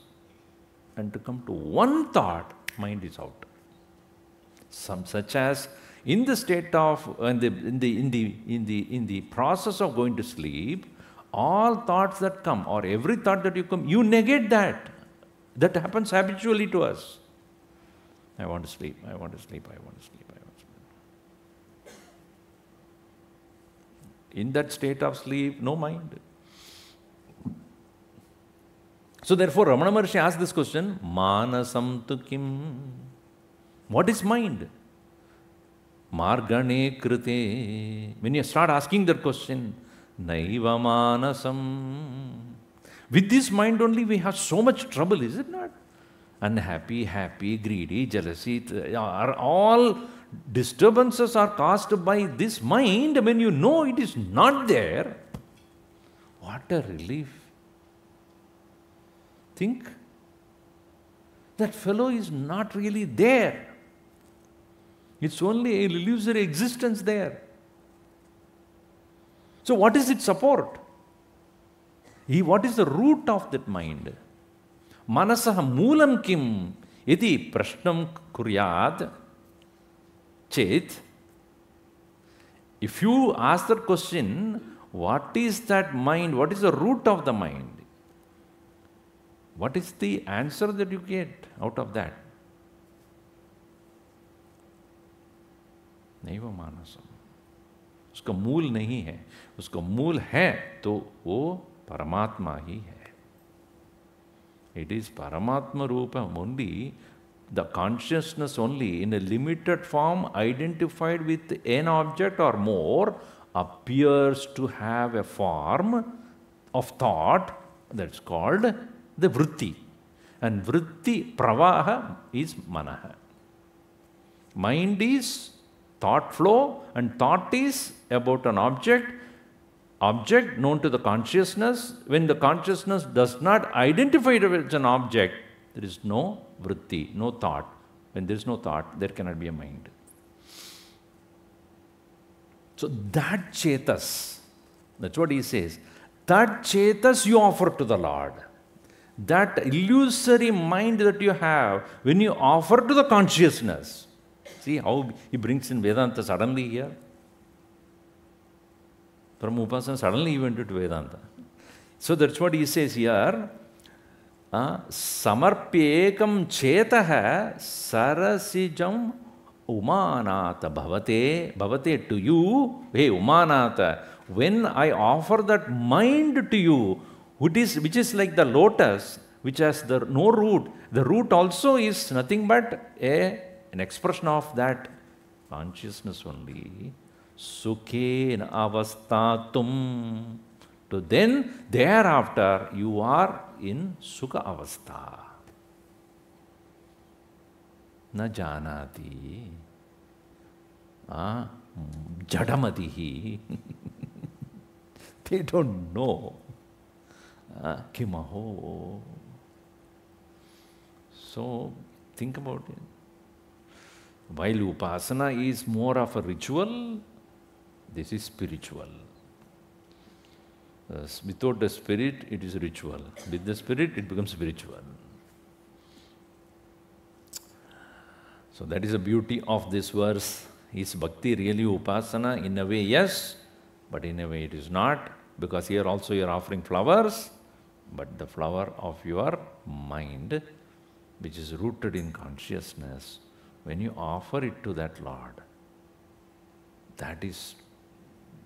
and to come to one thought, mind is out. Some such as in the state of in the process of going to sleep, all thoughts that come or every thought that you come, you negate that. That happens habitually to us. I want to sleep, I want to sleep, I want to sleep, I want to sleep. In that state of sleep, no mind. So therefore, Ramana Maharshi asked this question, Manasam tu kim? What is mind? Margane krite. When you start asking that question, Naiva manasam. With this mind only we have so much trouble, is it not? Unhappy, happy, greedy, jealousy, are all disturbances are caused by this mind. When you know it is not there, what a relief. Think, that fellow is not really there. It's only an illusory existence there. So what is its support? What is the root of that mind? Manasaha moolam kim? Iti prashnam kuryat chet. If you ask that question, what is that mind? What is the root of the mind? What is the answer that you get out of that? नैव मानसम. उसका मूल नहीं है. उसका मूल है तो वो परमात्मा ही है. It is Paramatma Rupam only, the consciousness only in a limited form identified with an object or more appears to have a form of thought that's called the vritti. And vritti pravaha is manaha. Mind is thought flow and thought is about an object known to the consciousness. When the consciousness does not identify it as an object, there is no vritti, no thought. When there is no thought, there cannot be a mind. So that chetas, that's what he says, that chetas you offer to the Lord. That illusory mind that you have, when you offer to the consciousness, see how he brings in Vedanta suddenly here? From Upasana, suddenly he went into Vedanta. So that's what he says here. Samarpyekam chetaha sarasijam umanata bhavate. Bhavate to you, hey umanata. When I offer that mind to you, which is like the lotus, which has no root, the root also is nothing but an expression of that consciousness only. Sukhen avastatum. So then, thereafter, you are in Sukha avastha. Na janati. Jadamatihi. They don't know. Kimaho. So, think about it. While Upasana is more of a ritual, this is spiritual. Without the spirit, it is ritual. With the spirit, it becomes spiritual. So that is the beauty of this verse. Is bhakti really upasana? In a way, yes, but in a way it is not, because here also you are offering flowers, but the flower of your mind, which is rooted in consciousness, when you offer it to that Lord, that is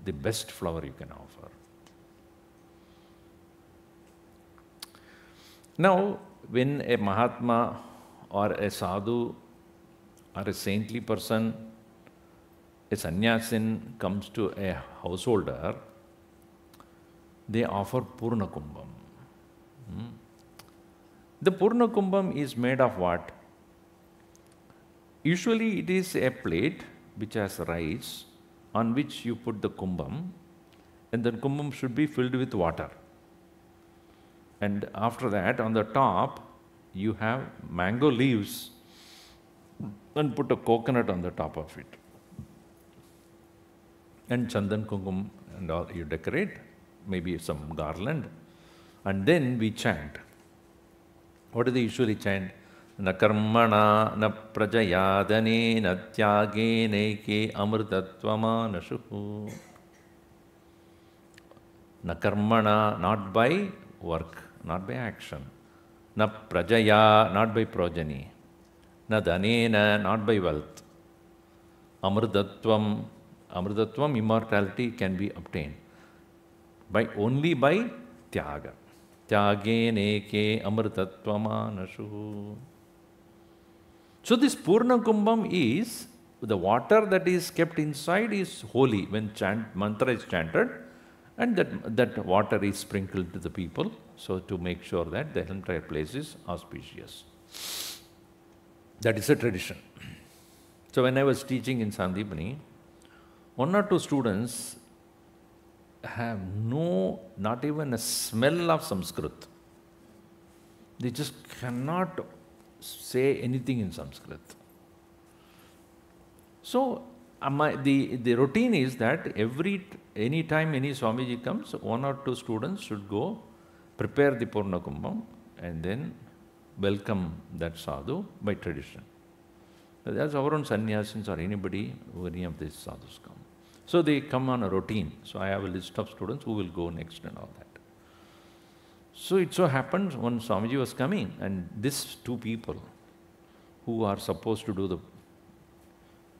the best flower you can offer. Now, when a Mahatma or a sadhu or a saintly person, a sannyasin comes to a householder, they offer Purna Kumbham. The Purna Kumbham is made of what? Usually it is a plate which has rice on which you put the kumbham, and the kumbham should be filled with water. And after that, on the top, you have mango leaves and put a coconut on the top of it. And chandan kumkum and all you decorate, maybe some garland. And then we chant. What do they usually chant? Na karmana na prajayadane na tyage neke amritatvama nashuhu. Na karmana, not by work, not by action. Na prajaya, not by progeny. Na dhanena, not by wealth. Amrtatvam, amrtatvam, immortality can be obtained only by tyaga. Tyage neke amrtatvama nashuhu. So this Purna Kumbham is, the water that is kept inside is holy when mantra is chanted, and that water is sprinkled to the people, so to make sure that the entire place is auspicious. That is a tradition. So when I was teaching in Sandipani, one or two students have not even a smell of Sanskrit. They just cannot say anything in Sanskrit. So the routine is that any time any Swamiji comes, one or two students should go prepare the Purna Kumbham and then welcome that sadhu by tradition. That's our own sannyasins or anybody, any of these sadhus come. So they come on a routine. So I have a list of students who will go next and all that. So it so happened when Swamiji was coming, and these two people who are supposed to do the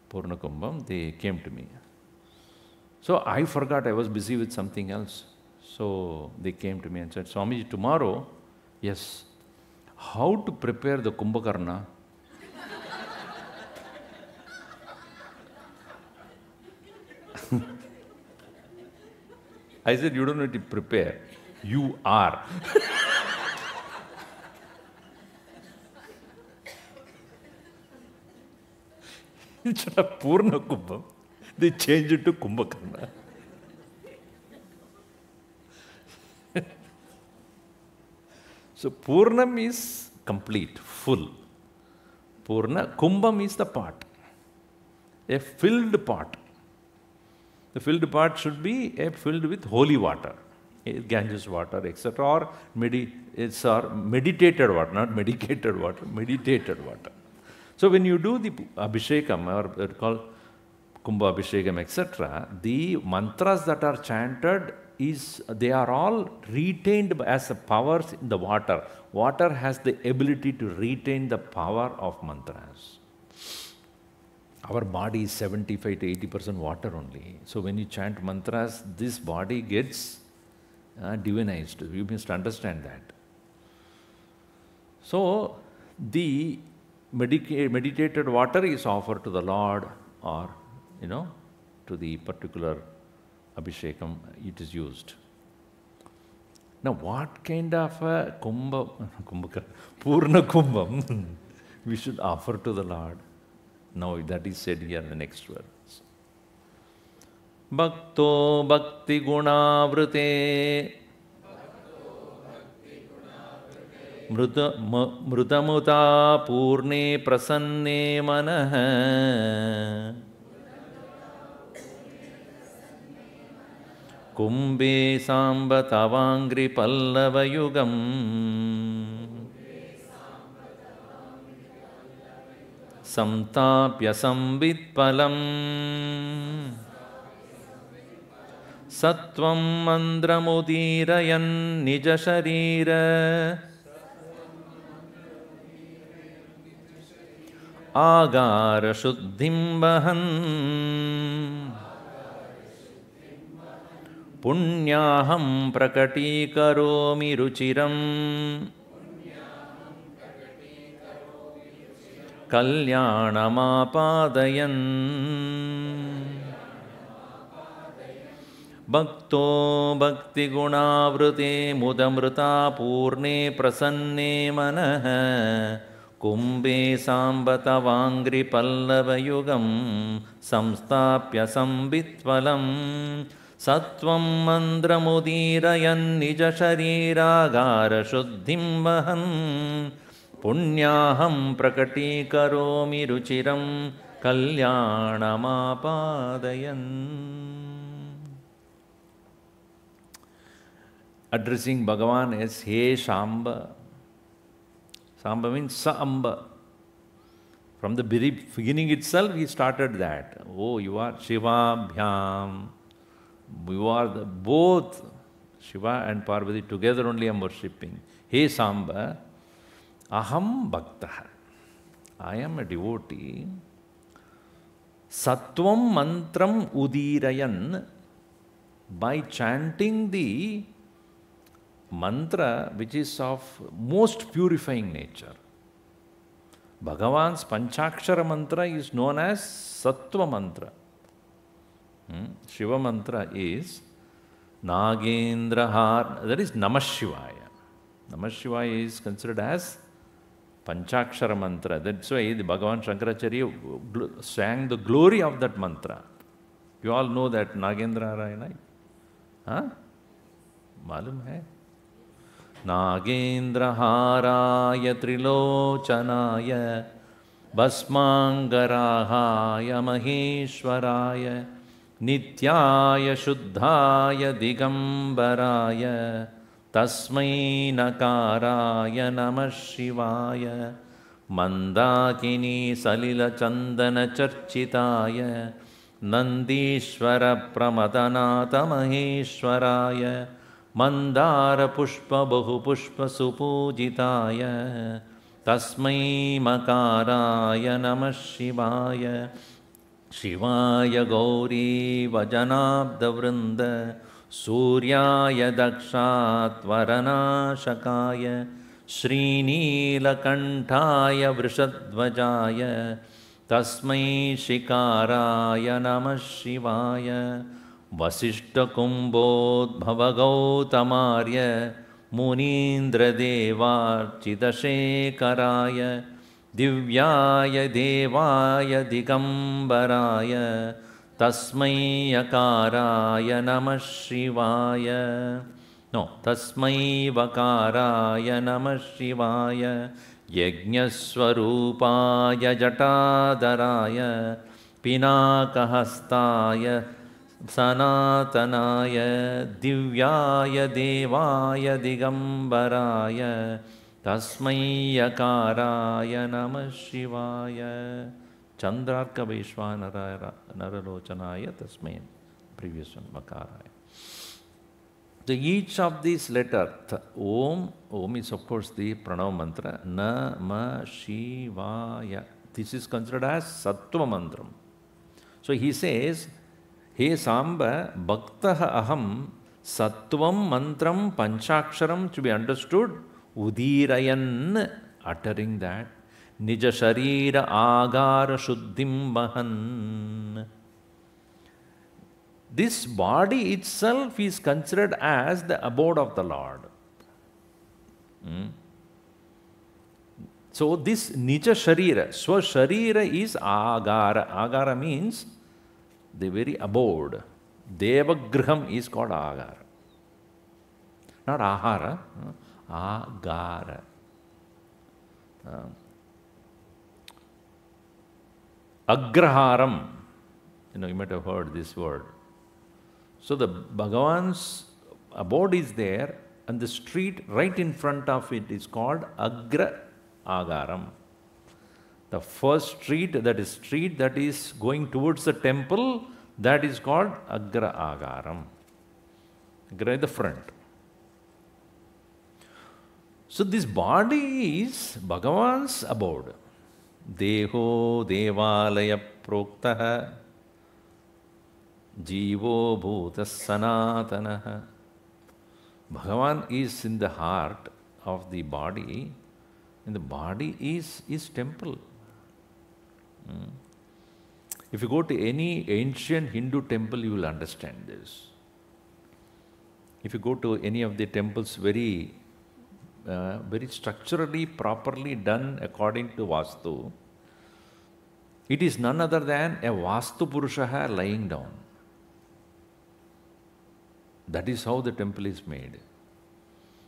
Purna Kumbham, they came to me. So I forgot, I was busy with something else. So they came to me and said, Swamiji, tomorrow, yes, how to prepare the Kumbhakarna? I said, you don't need to prepare. You are. Instead of Purna Kumbham, they changed it to Kumbhakarna. So Purnam is complete, full. Purna, Kumbham is the pot, a filled pot. The filled pot should be filled with holy water, Ganges water, etc. Or meditated water, not medicated water, meditated water. So when you do the Abhishekam, or called Kumbha Abhishekam, etc., the mantras that are chanted, they are all retained as powers in the water. Water has the ability to retain the power of mantras. Our body is 75 to 80% water only. So when you chant mantras, this body gets divinized. You must understand that. So the meditated water is offered to the Lord, or to the particular Abhishekam it is used. Now what kind of a Purna Kumbham we should offer to the Lord? Now that is said here in the next verse. Bhakto bhakti gunavrute mrutamuta purne prasanne manah Kumbhe samba tavangri pallavayugam Samtapya samvitpalam Sattvam mandramudirayan nija sharira Agara shuddhim vahan Punyaham prakati karomi ruchiram Kalyanamapadayan Bhakto bhakti gunavrute mudamrita purne prasanne manah Kumbhe sambata vangri pallavayugam Samstapya sambitvalam Sattvam mandramudirayan nija shariragara shuddhim vahan Punyaham prakati karomi ruchiram kalyanamapadayan. Addressing Bhagavan as He Shamba. Shamba means Sa-amba. From the beginning itself he started that. Oh, you are Shiva Bhyam. You are both Shiva and Parvati together only I am worshipping. He Samba. Aham Bhaktaha. I am a devotee. Sattvam mantram udirayan. By chanting the mantra which is of most purifying nature. Bhagavan's Panchakshara mantra is known as Sattva mantra. Shiva mantra is Nagendrahar, that is Namah Shivaya. Namah Shivaya is considered as Panchakshara mantra. That's why the Bhagavan Shankaracharya sang the glory of that mantra. You all know that Nagendrahara, right? Huh? Malum hai? Nagendraharaya Trilochanaya Bhasmangarahaya Maheshwaraya Nityaya Shuddhaya Digambaraya Tasmai Nakaraya Namah Shivaya Mandakini Salila Chandana Charchitaya Nandishvara Pramadanata Maheshwaraya Mandara Pushpa Bahu Pushpa Supujitaya Tasmai Makaraya Namah Shivaya Shivaya Gauri Vajanabda Vrinda Suryaya Dakshatvarana Shakaya Srinilakantaya Vrishadvajaya Tasmai Shikaraya Namah Shivaya Vasishta Kumbodbhava Gautamarya Munindra Devarchidashekaraya Divyaya Devaya Digambaraya Tasmai Akaraya Namah Shivaya. No, Tasmai Vakaraya Namah Shivaya Yajna Swarupaya Jatadaraya Pinakahastaya Sanatanaya Divyaya Devaya Digambaraya Tasmai Yakaraya Namah Shivaya Chandrarka Vaishwanaraya Naralochanaya Tasmai. Previous one, Makaraya. So each of these letters, Om is of course the Pranav mantra, Namah Shivaya. This is considered as Sattva mantram. So he says, He Samba Bhaktaha Aham Sattvam Mantram Panchaksharam to be understood Udirayan, uttering that Nija Sharira Agara Shuddhim Bahan. This body itself is considered as the abode of the Lord. So this Nija Sharira, Swa Sharira is Agara. Agara means the very abode. Devagriham is called Agara. Not Ahara, Agara. Agraharam. You might have heard this word. So the Bhagavan's abode is there, and the street right in front of it is called Agra Agaram. The first street that is going towards the temple, that is called Agra Agaram. Agra is the front. So this body is Bhagavan's abode. Deho Devalaya Proktaha Jivo Bhuta Sanatanaha. Bhagavan is in the heart of the body, and the body is temple. If you go to any ancient Hindu temple, you will understand this. If you go to any of the temples, very structurally, properly done according to Vastu, it is none other than a Vastu Purusha lying down. That is how the temple is made.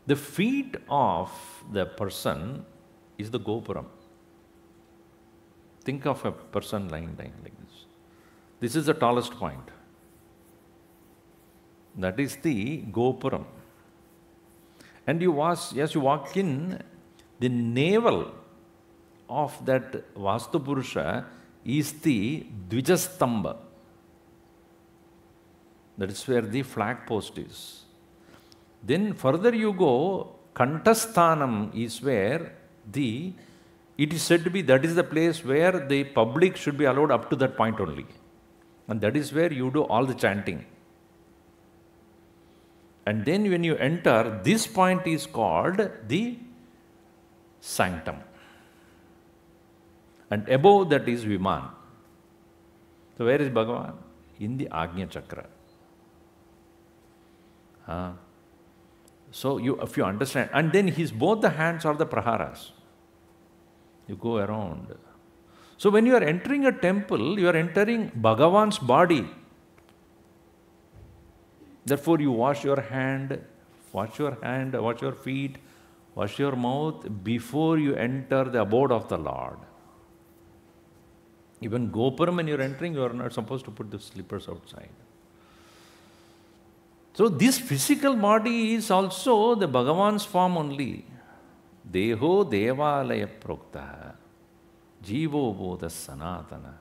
The feet of the person is the Gopuram. Think of a person lying down like this. This is the tallest point. That is the Gopuram. And as you walk in, the navel of that Vastu Purusha is the Dvijastamba. That is where the flag post is. Then further you go, Kantasthanam is where it is said to be, that is the place where the public should be allowed up to that point only. And that is where you do all the chanting. And then when you enter, this point is called the sanctum. And above that is Viman. So where is Bhagavan? In the Agnya Chakra. So if you understand, and then both the hands are the praharas. You go around. So when you are entering a temple, you are entering Bhagavan's body. Therefore you wash your hand, wash your feet, wash your mouth before you enter the abode of the Lord. Even Gopuram, when you are entering, you are not supposed to put the slippers outside. So this physical body is also the Bhagavan's form only. Deho devalaya proktaha. Jivo bodha sanatana.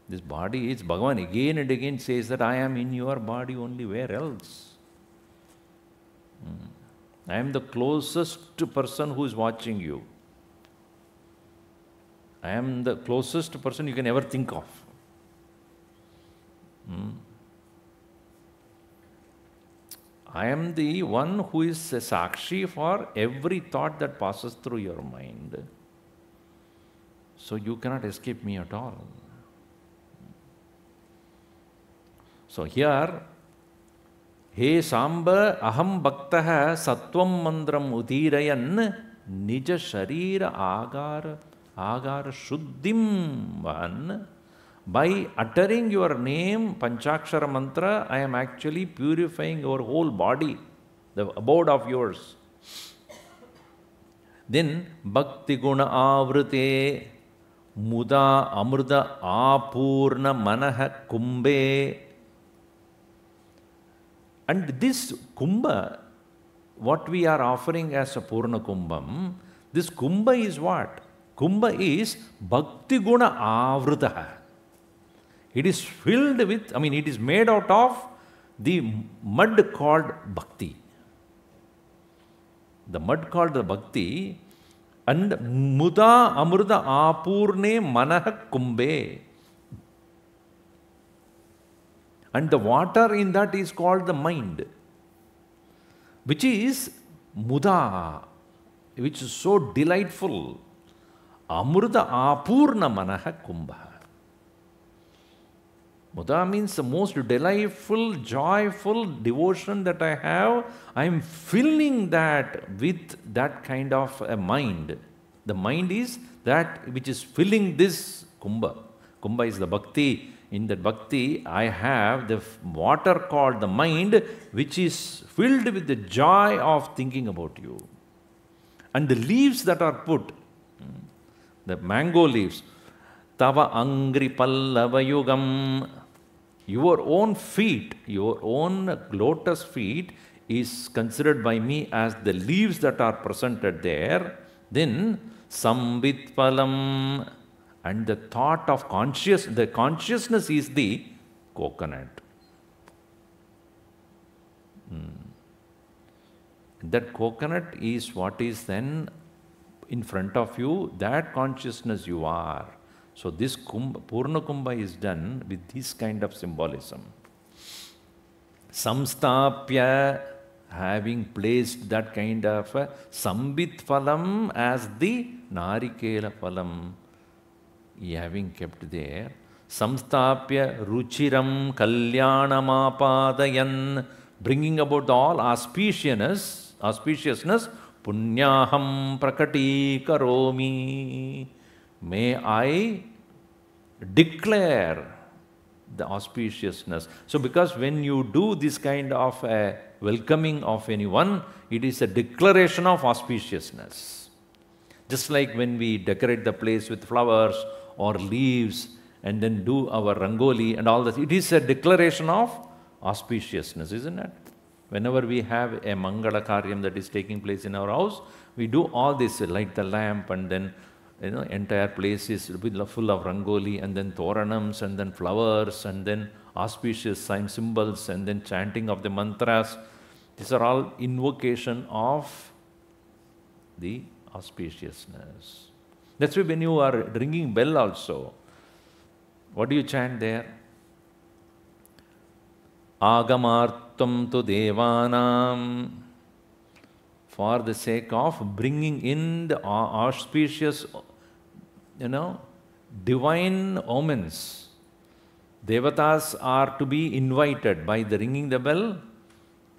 This body is, Bhagavan again and again says that I am in your body only, where else? I am the closest person who is watching you. I am the closest person you can ever think of. I am the one who is a sakshi for every thought that passes through your mind. So you cannot escape me at all. So here, He Samba aham bhaktaha sattvam mandram udirayan nija sharira agara shuddhim van. By uttering your name, Panchakshara mantra, I am actually purifying your whole body, the abode of yours. Then, bhakti guna avrute muda amrda apurna manaha kumbhe. And this kumbha, what we are offering as a Purna Kumbham, this kumbha is what? Kumbha is bhakti guna avrutaha. It is filled with, it is made out of the mud called bhakti. The mud called the bhakti, and muda amrita apurne manaha kumbhe. And the water in that is called the mind, which is muda, which is so delightful. Amrita apurna manaha kumbha. Muda means the most delightful, joyful devotion that I have. I am filling that with that kind of a mind. The mind is that which is filling this kumbha. Kumbha is the bhakti. In that bhakti, I have the water called the mind, which is filled with the joy of thinking about you. And the leaves that are put, the mango leaves, tava angri pallava yugam, your own feet, your own lotus feet is considered by me as the leaves that are presented there. Then sambit palam. And the thought of the consciousness is the coconut. That coconut is what is then in front of you, that consciousness you are. So this Purna Kumbha is done with this kind of symbolism. Samstapya, having placed that kind of Sambit Phalam as the Narikela Phalam, having kept there, samstapya ruchiram kalyanamapadayan, bringing about all auspiciousness, punyaham prakati karomi. May I declare the auspiciousness. So because when you do this kind of a welcoming of anyone, it is a declaration of auspiciousness. Just like when we decorate the place with flowers or leaves and then do our rangoli and all that, it is a declaration of auspiciousness, isn't it? Whenever we have a Mangala Karyam that is taking place in our house, we do all this, light the lamp, and then entire place is full of rangoli, and then toranams, and then flowers, and then auspicious sign symbols, and then chanting of the mantras. These are all invocation of the auspiciousness. That's why when you are ringing bell also, what do you chant there? Agamartam tu devanam, for the sake of bringing in the auspicious, divine omens. Devatas are to be invited. By the ringing the bell,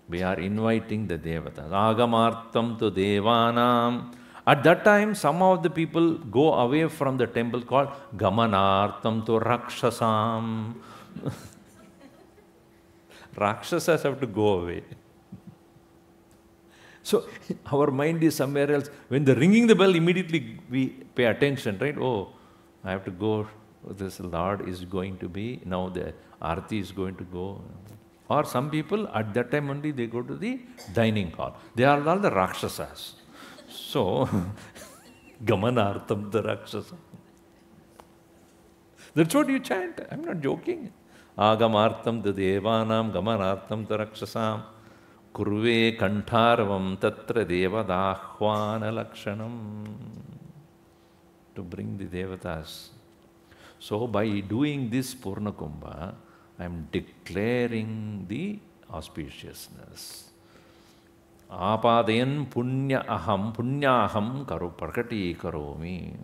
we are inviting the Devatas. Agamartam tu devanam. At that time, some of the people go away from the temple called Gamanartam tu Rakshasam. Rakshasas have to go away. So our mind is somewhere else. When the ringing the bell, immediately we pay attention, right? Oh, I have to go. This Lord is going to be, now the Arati is going to go. Or some people, at that time only, they go to the dining hall. They are all the Rakshasas. So, Gamanartham the Rakshasa. That's what you chant. I'm not joking. Agamartham the Devanam, Gamanartham the Rakshasam. Kurve Kantharvam Tatra Devadahvana Lakshanam. To bring the Devatas. So, by doing this Purna Kumbha, I am declaring the auspiciousness. Apadayan punyaham prakati karomi.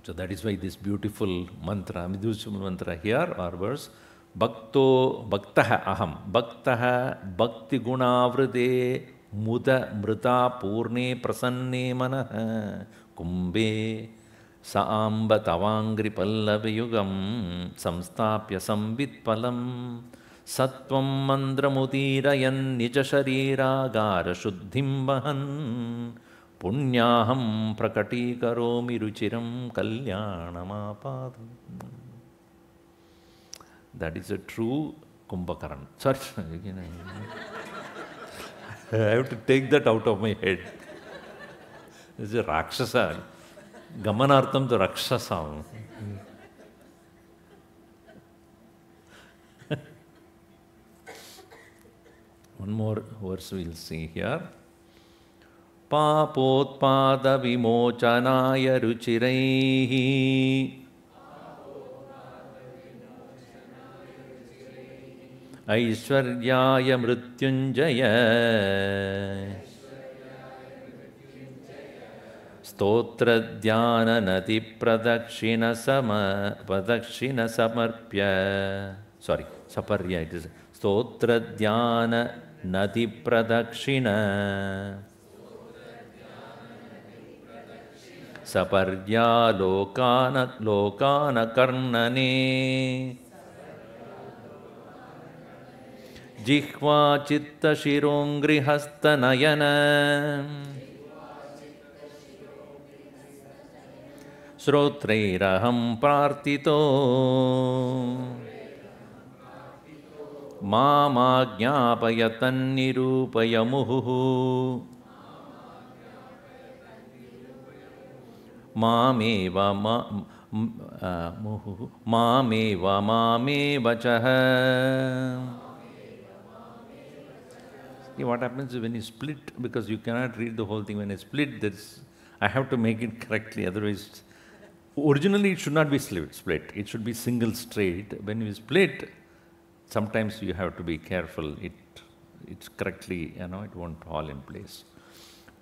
So that is why this beautiful mantra, Midusuma mantra here or verse, Bhaktaha aham, Bhaktaha bhakti gunavrite muda mrita purne prasanne manaha kumbe Saamba tavangri pallavayugam samstapya samvitpalam Sattvam mandramutirayan nija sharira gara shuddhim vahan Punyaham prakati karomi ruchiram kalyanamapadam. That is a true Kumbhakaran. Sorry, I have to take that out of my head. This is a Rakshasa. Gamanartham to Rakshasam. One more verse we'll see here. Papotpada vimochanaya ruchiraihi Aishwaryaya mrityunjaya Stotra dhyana nati pradakshina samarpya. Sorry, saparya it is. Stotra dhyana nati pradakshina saparya lokana karnane jihva chitta shirongri hasta nayana Srotrairaham prartito Mamajñapayatan nirupayamuhu Mameva mamevachaha. See what happens when you split, because you cannot read the whole thing. When I split, I have to make it correctly, otherwise originally it should not be split. It should be single straight. When you split, sometimes you have to be careful. It's correctly, it won't fall in place.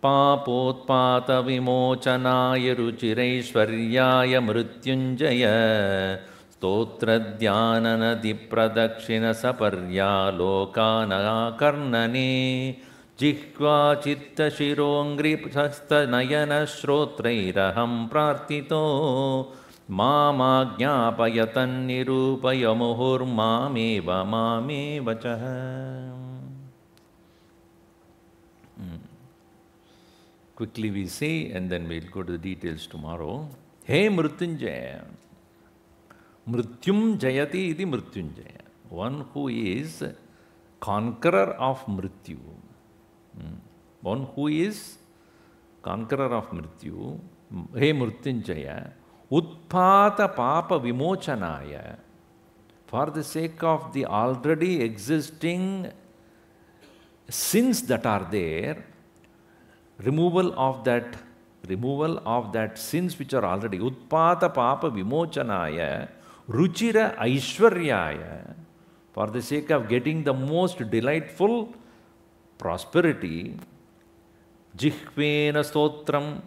Papotpata vimochanaya ruchiraishwaryaya mrityunjaya stotra dhyana nadi pradakshina saparya lokana karnane Jihva chitta shirongri hasta nayana shrotrairaham prartito Mamajñapayatan nirupayamuhur mamevachaha. Quickly we say, and then we'll go to the details tomorrow. Hey Mrityunjaya. Mrityum jayati iti Mrityunjaya. One who is conqueror of Mrityu. One who is conqueror of Mrityu. Hey Mrityunjaya. Utpata papa vimochanaya. For the sake of the already existing sins that are there, removal of that sins which are already utpata papa vimochanaya ruchira aishwaryaya, for the sake of getting the most delightful prosperity, jihvena stotram.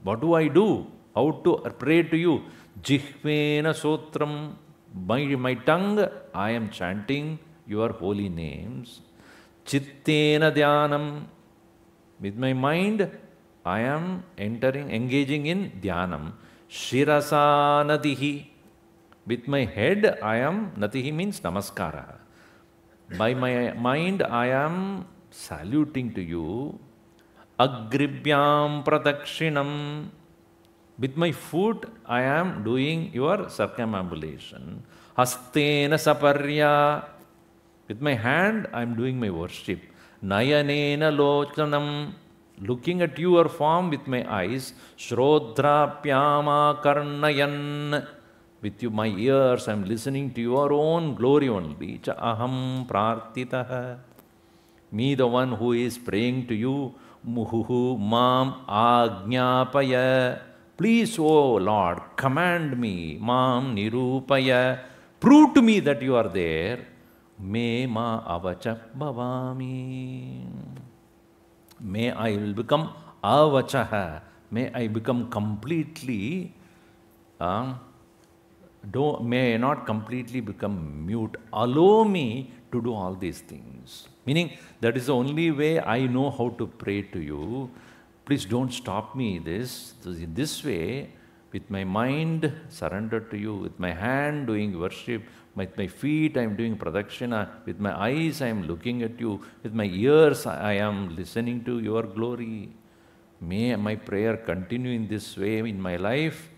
What do I do? How to pray to you? Jihvena stotram. By my tongue I am chanting your holy names. Chittena dhyanam. With my mind, I am engaging in dhyanam. Shirasa nadihi. With my head, I am, natihi means namaskara. By my mind, I am saluting to you. Agribhyam pradakshinam. With my foot, I am doing your circumambulation. Hastena saparya. With my hand, I am doing my worship. Nayanena lochanam. Looking at your form with my eyes. Shrodrapyama karnayan. With my ears, I am listening to your own glory only. Cha aham prartitaha. Me, the one who is praying to you. Muhuhu mam ajñapaya. Please, O Lord, command me. Mam nirupaya. Prove to me that you are there. Me ma avacha bhavami. May I will become avachaha. May I become completely, may I not completely become mute. Allow me to do all these things. Meaning, that is the only way I know how to pray to you. Please don't stop me this. In this way, with my mind surrendered to you, with my hand doing worship, with my feet I am doing pradakshina, with my eyes I am looking at you, with my ears I am listening to your glory. May my prayer continue in this way in my life.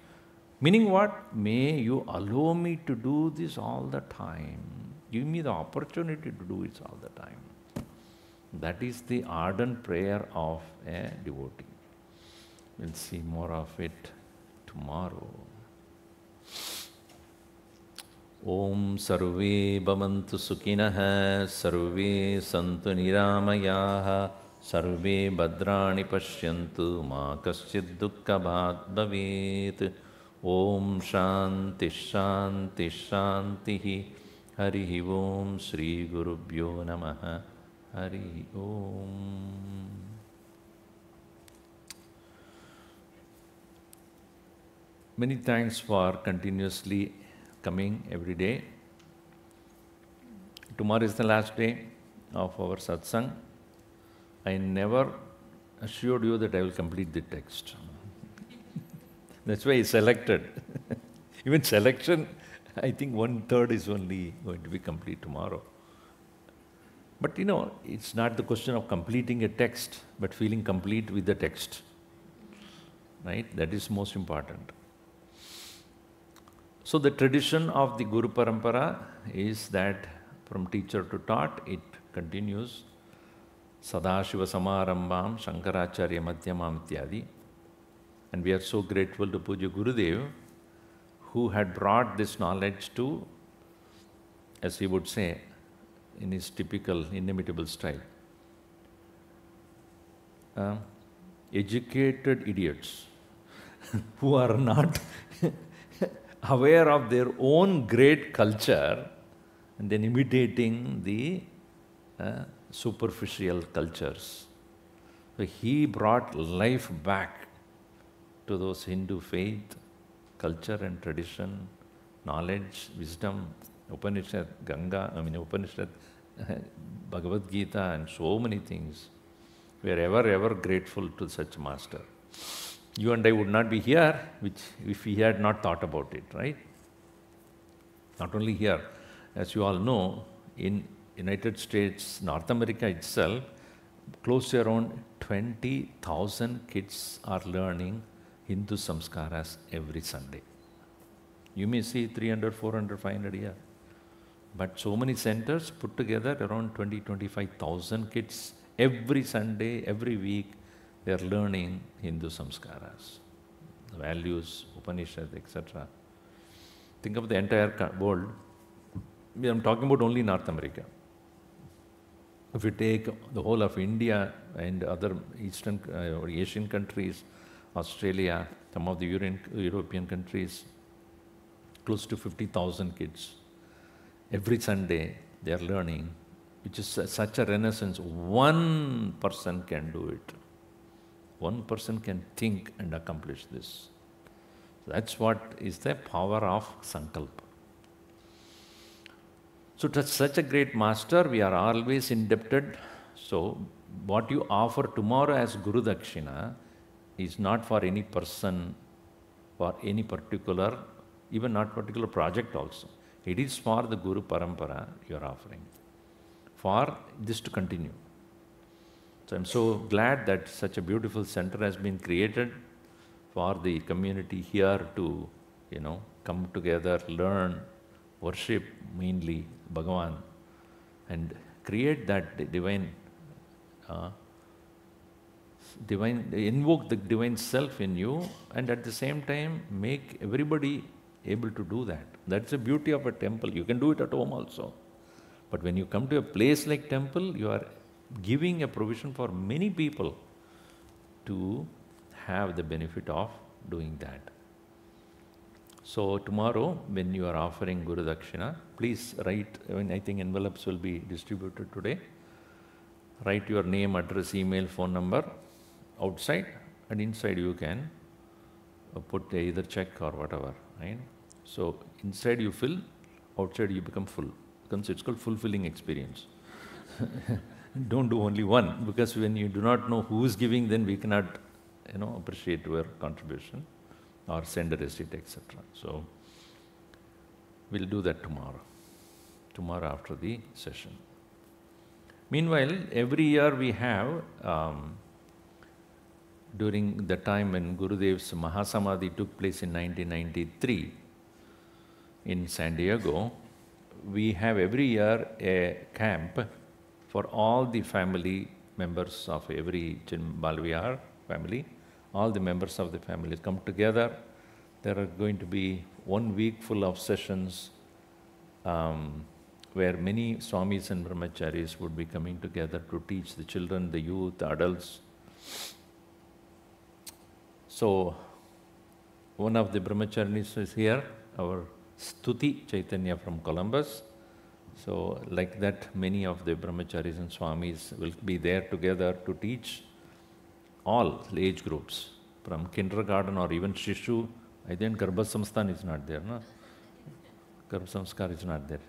Meaning what? May you allow me to do this all the time. Give me the opportunity to do it all the time. That is the ardent prayer of a devotee. We'll see more of it tomorrow. Om sarve bhavantu sukhinah, sarve santu niramayaha, sarve bhadrani pashyantu, ma kaschid dukkha bhat bhavet. Om shanti shanti shanti. Hari Om Shri Gurubhyo Namaha. Hari Om. Many thanks for continuously coming every day. Tomorrow is the last day of our satsang. I never assured you that I will complete the text. That's why I selected. Even selection, I think 1/3 is only going to be complete tomorrow. But you know, it's not the question of completing a text, but feeling complete with the text. Right? That is most important. So the tradition of the Guru Parampara is that from teacher to taught, it continues. Sadashiva Samarambam Shankaracharya Madhyamam Ityadi. And we are so grateful to Puja Gurudev, who had brought this knowledge to, as he would say, in his typical inimitable style, educated idiots who are not aware of their own great culture and then imitating the superficial cultures. So he brought life back to those Hindu faith, culture and tradition, knowledge, wisdom, Upanishad, Upanishad, Bhagavad Gita and so many things. We are ever grateful to such master. You and I would not be here if we had not thought about it, right? Not only here, as you all know, in United States, North America itself, close to around 20,000 kids are learning Hindu samskaras every Sunday. You may see 300, 400, 500 here. But so many centers put together, around 20,000-25,000 kids every Sunday, every week, they are learning Hindu samskaras, values, Upanishad, etc. Think of the entire world. I am talking about only North America. If you take the whole of India and other Eastern or Asian countries, Australia, some of the European countries, close to 50,000 kids. Every Sunday they are learning, which is such a renaissance. One person can do it. One person can think and accomplish this. That's what is the power of Sankalpa. So to such a great master, we are always indebted. So what you offer tomorrow as Guru Dakshina is not for any person, for any particular, even not particular project also. It is for the Guru Parampara you are offering, for this to continue. So I'm so glad that such a beautiful center has been created for the community here to, come together, learn worship mainly Bhagavan and create that invoke the divine self in you, and at the same time make everybody able to do that. That's the beauty of a temple. You can do it at home also. But when you come to a place like temple, you are giving a provision for many people to have the benefit of doing that. So tomorrow, when you are offering Guru Dakshina, please write, I think envelopes will be distributed today. Write your name, address, email, phone number outside, and inside you can put either check or whatever, right? So inside you fill, outside you become full. It's called fulfilling experience. Don't do only one, because when you do not know who is giving, then we cannot, appreciate your contribution or send a receipt, etc. So we'll do that tomorrow after the session. Meanwhile, every year we have, during the time when Gurudev's Mahasamadhi took place in 1993 in San Diego, we have every year a camp for all the family members of every Balvihar family. All the members of the family come together. There are going to be 1 week full of sessions where many Swamis and Brahmacharis would be coming together to teach the children, the youth, the adults. So, one of the Brahmacharis is here, our Stuti Chaitanya from Columbus. So, like that, many of the Brahmacharis and Swamis will be there together to teach all age groups, from kindergarten or even Shishu. I think Garbha Samsthan is not there, no? Garbha Samskar is not there.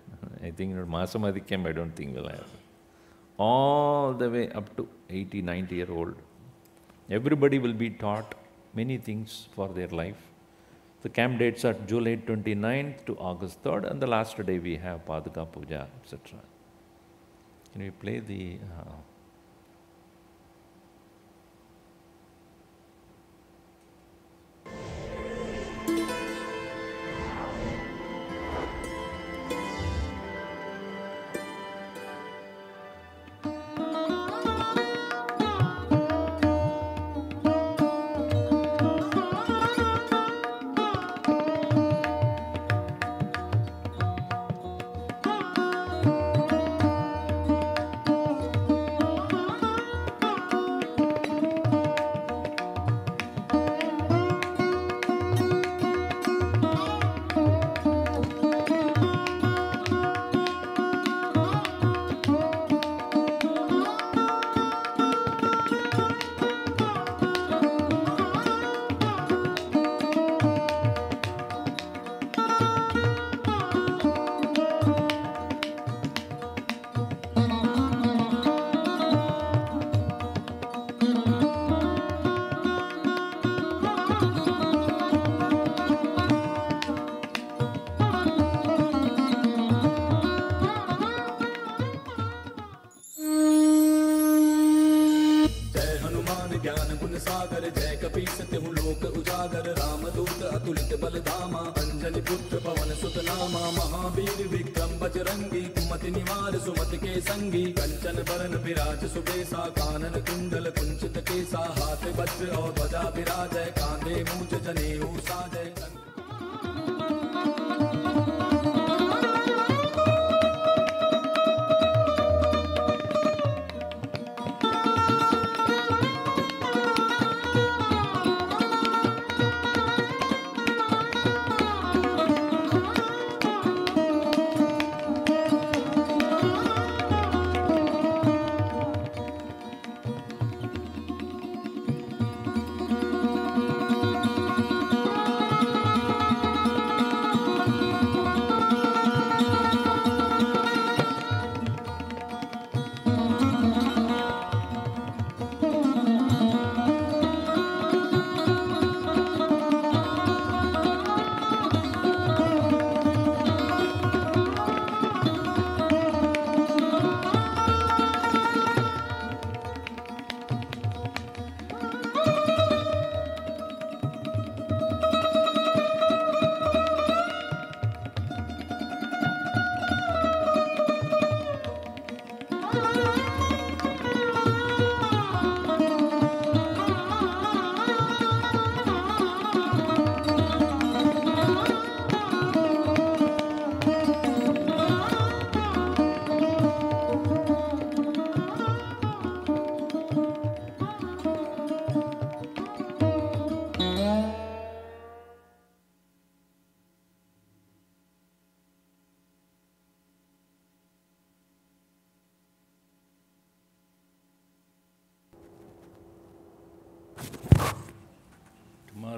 I think Mahasamadhi camp, I don't think we'll have. All the way up to 80, 90-year-old. Everybody will be taught many things for their life. The camp dates are July 29th to August 3rd, and the last day we have Paduka Puja, etc. Can we play the...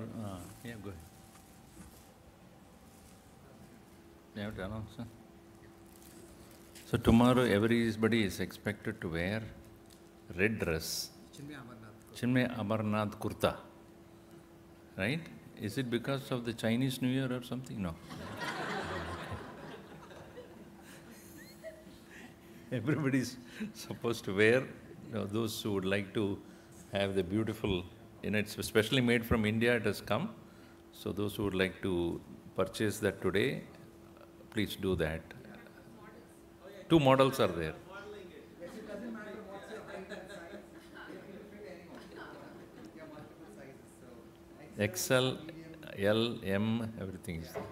tomorrow, yeah, go ahead. You have to announce, huh? So tomorrow everybody is expected to wear red dress. Chinmaya Amarnath Kurta. Right? Is it because of the Chinese New Year or something? No. Everybody is supposed to wear, those who would like to have the beautiful, it's specially made from India, it has come. So those who would like to purchase that today, please do that. 2 models are there. XL, L, M, everything is there.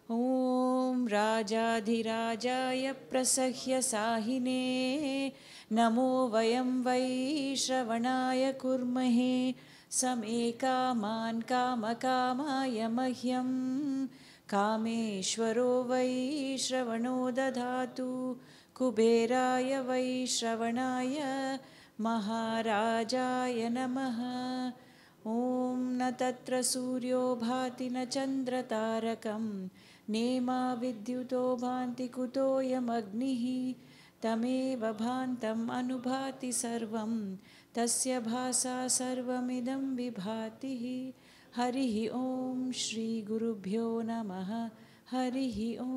ॐ राजाधिराजाय प्रसह्य साहिने नमो वयं वै श्रवणाय कुर्महे समे कामान् कामकामाय मह्यं कामेश्वरो वै श्रवणो दधातु कुबेराय वै श्रवणाय महाराजाय नमः ॐ न तत्र सूर्यो भाति न चन्द्रतारकं नेमा विद्युतो भान्ति कुतोऽयमग्निः तमेव भान्तम् अनुभाति सर्वं तस्य भासा सर्वमिदं विभाति हरिः ॐ श्रीगुरुभ्यो नमः हरिः ॐ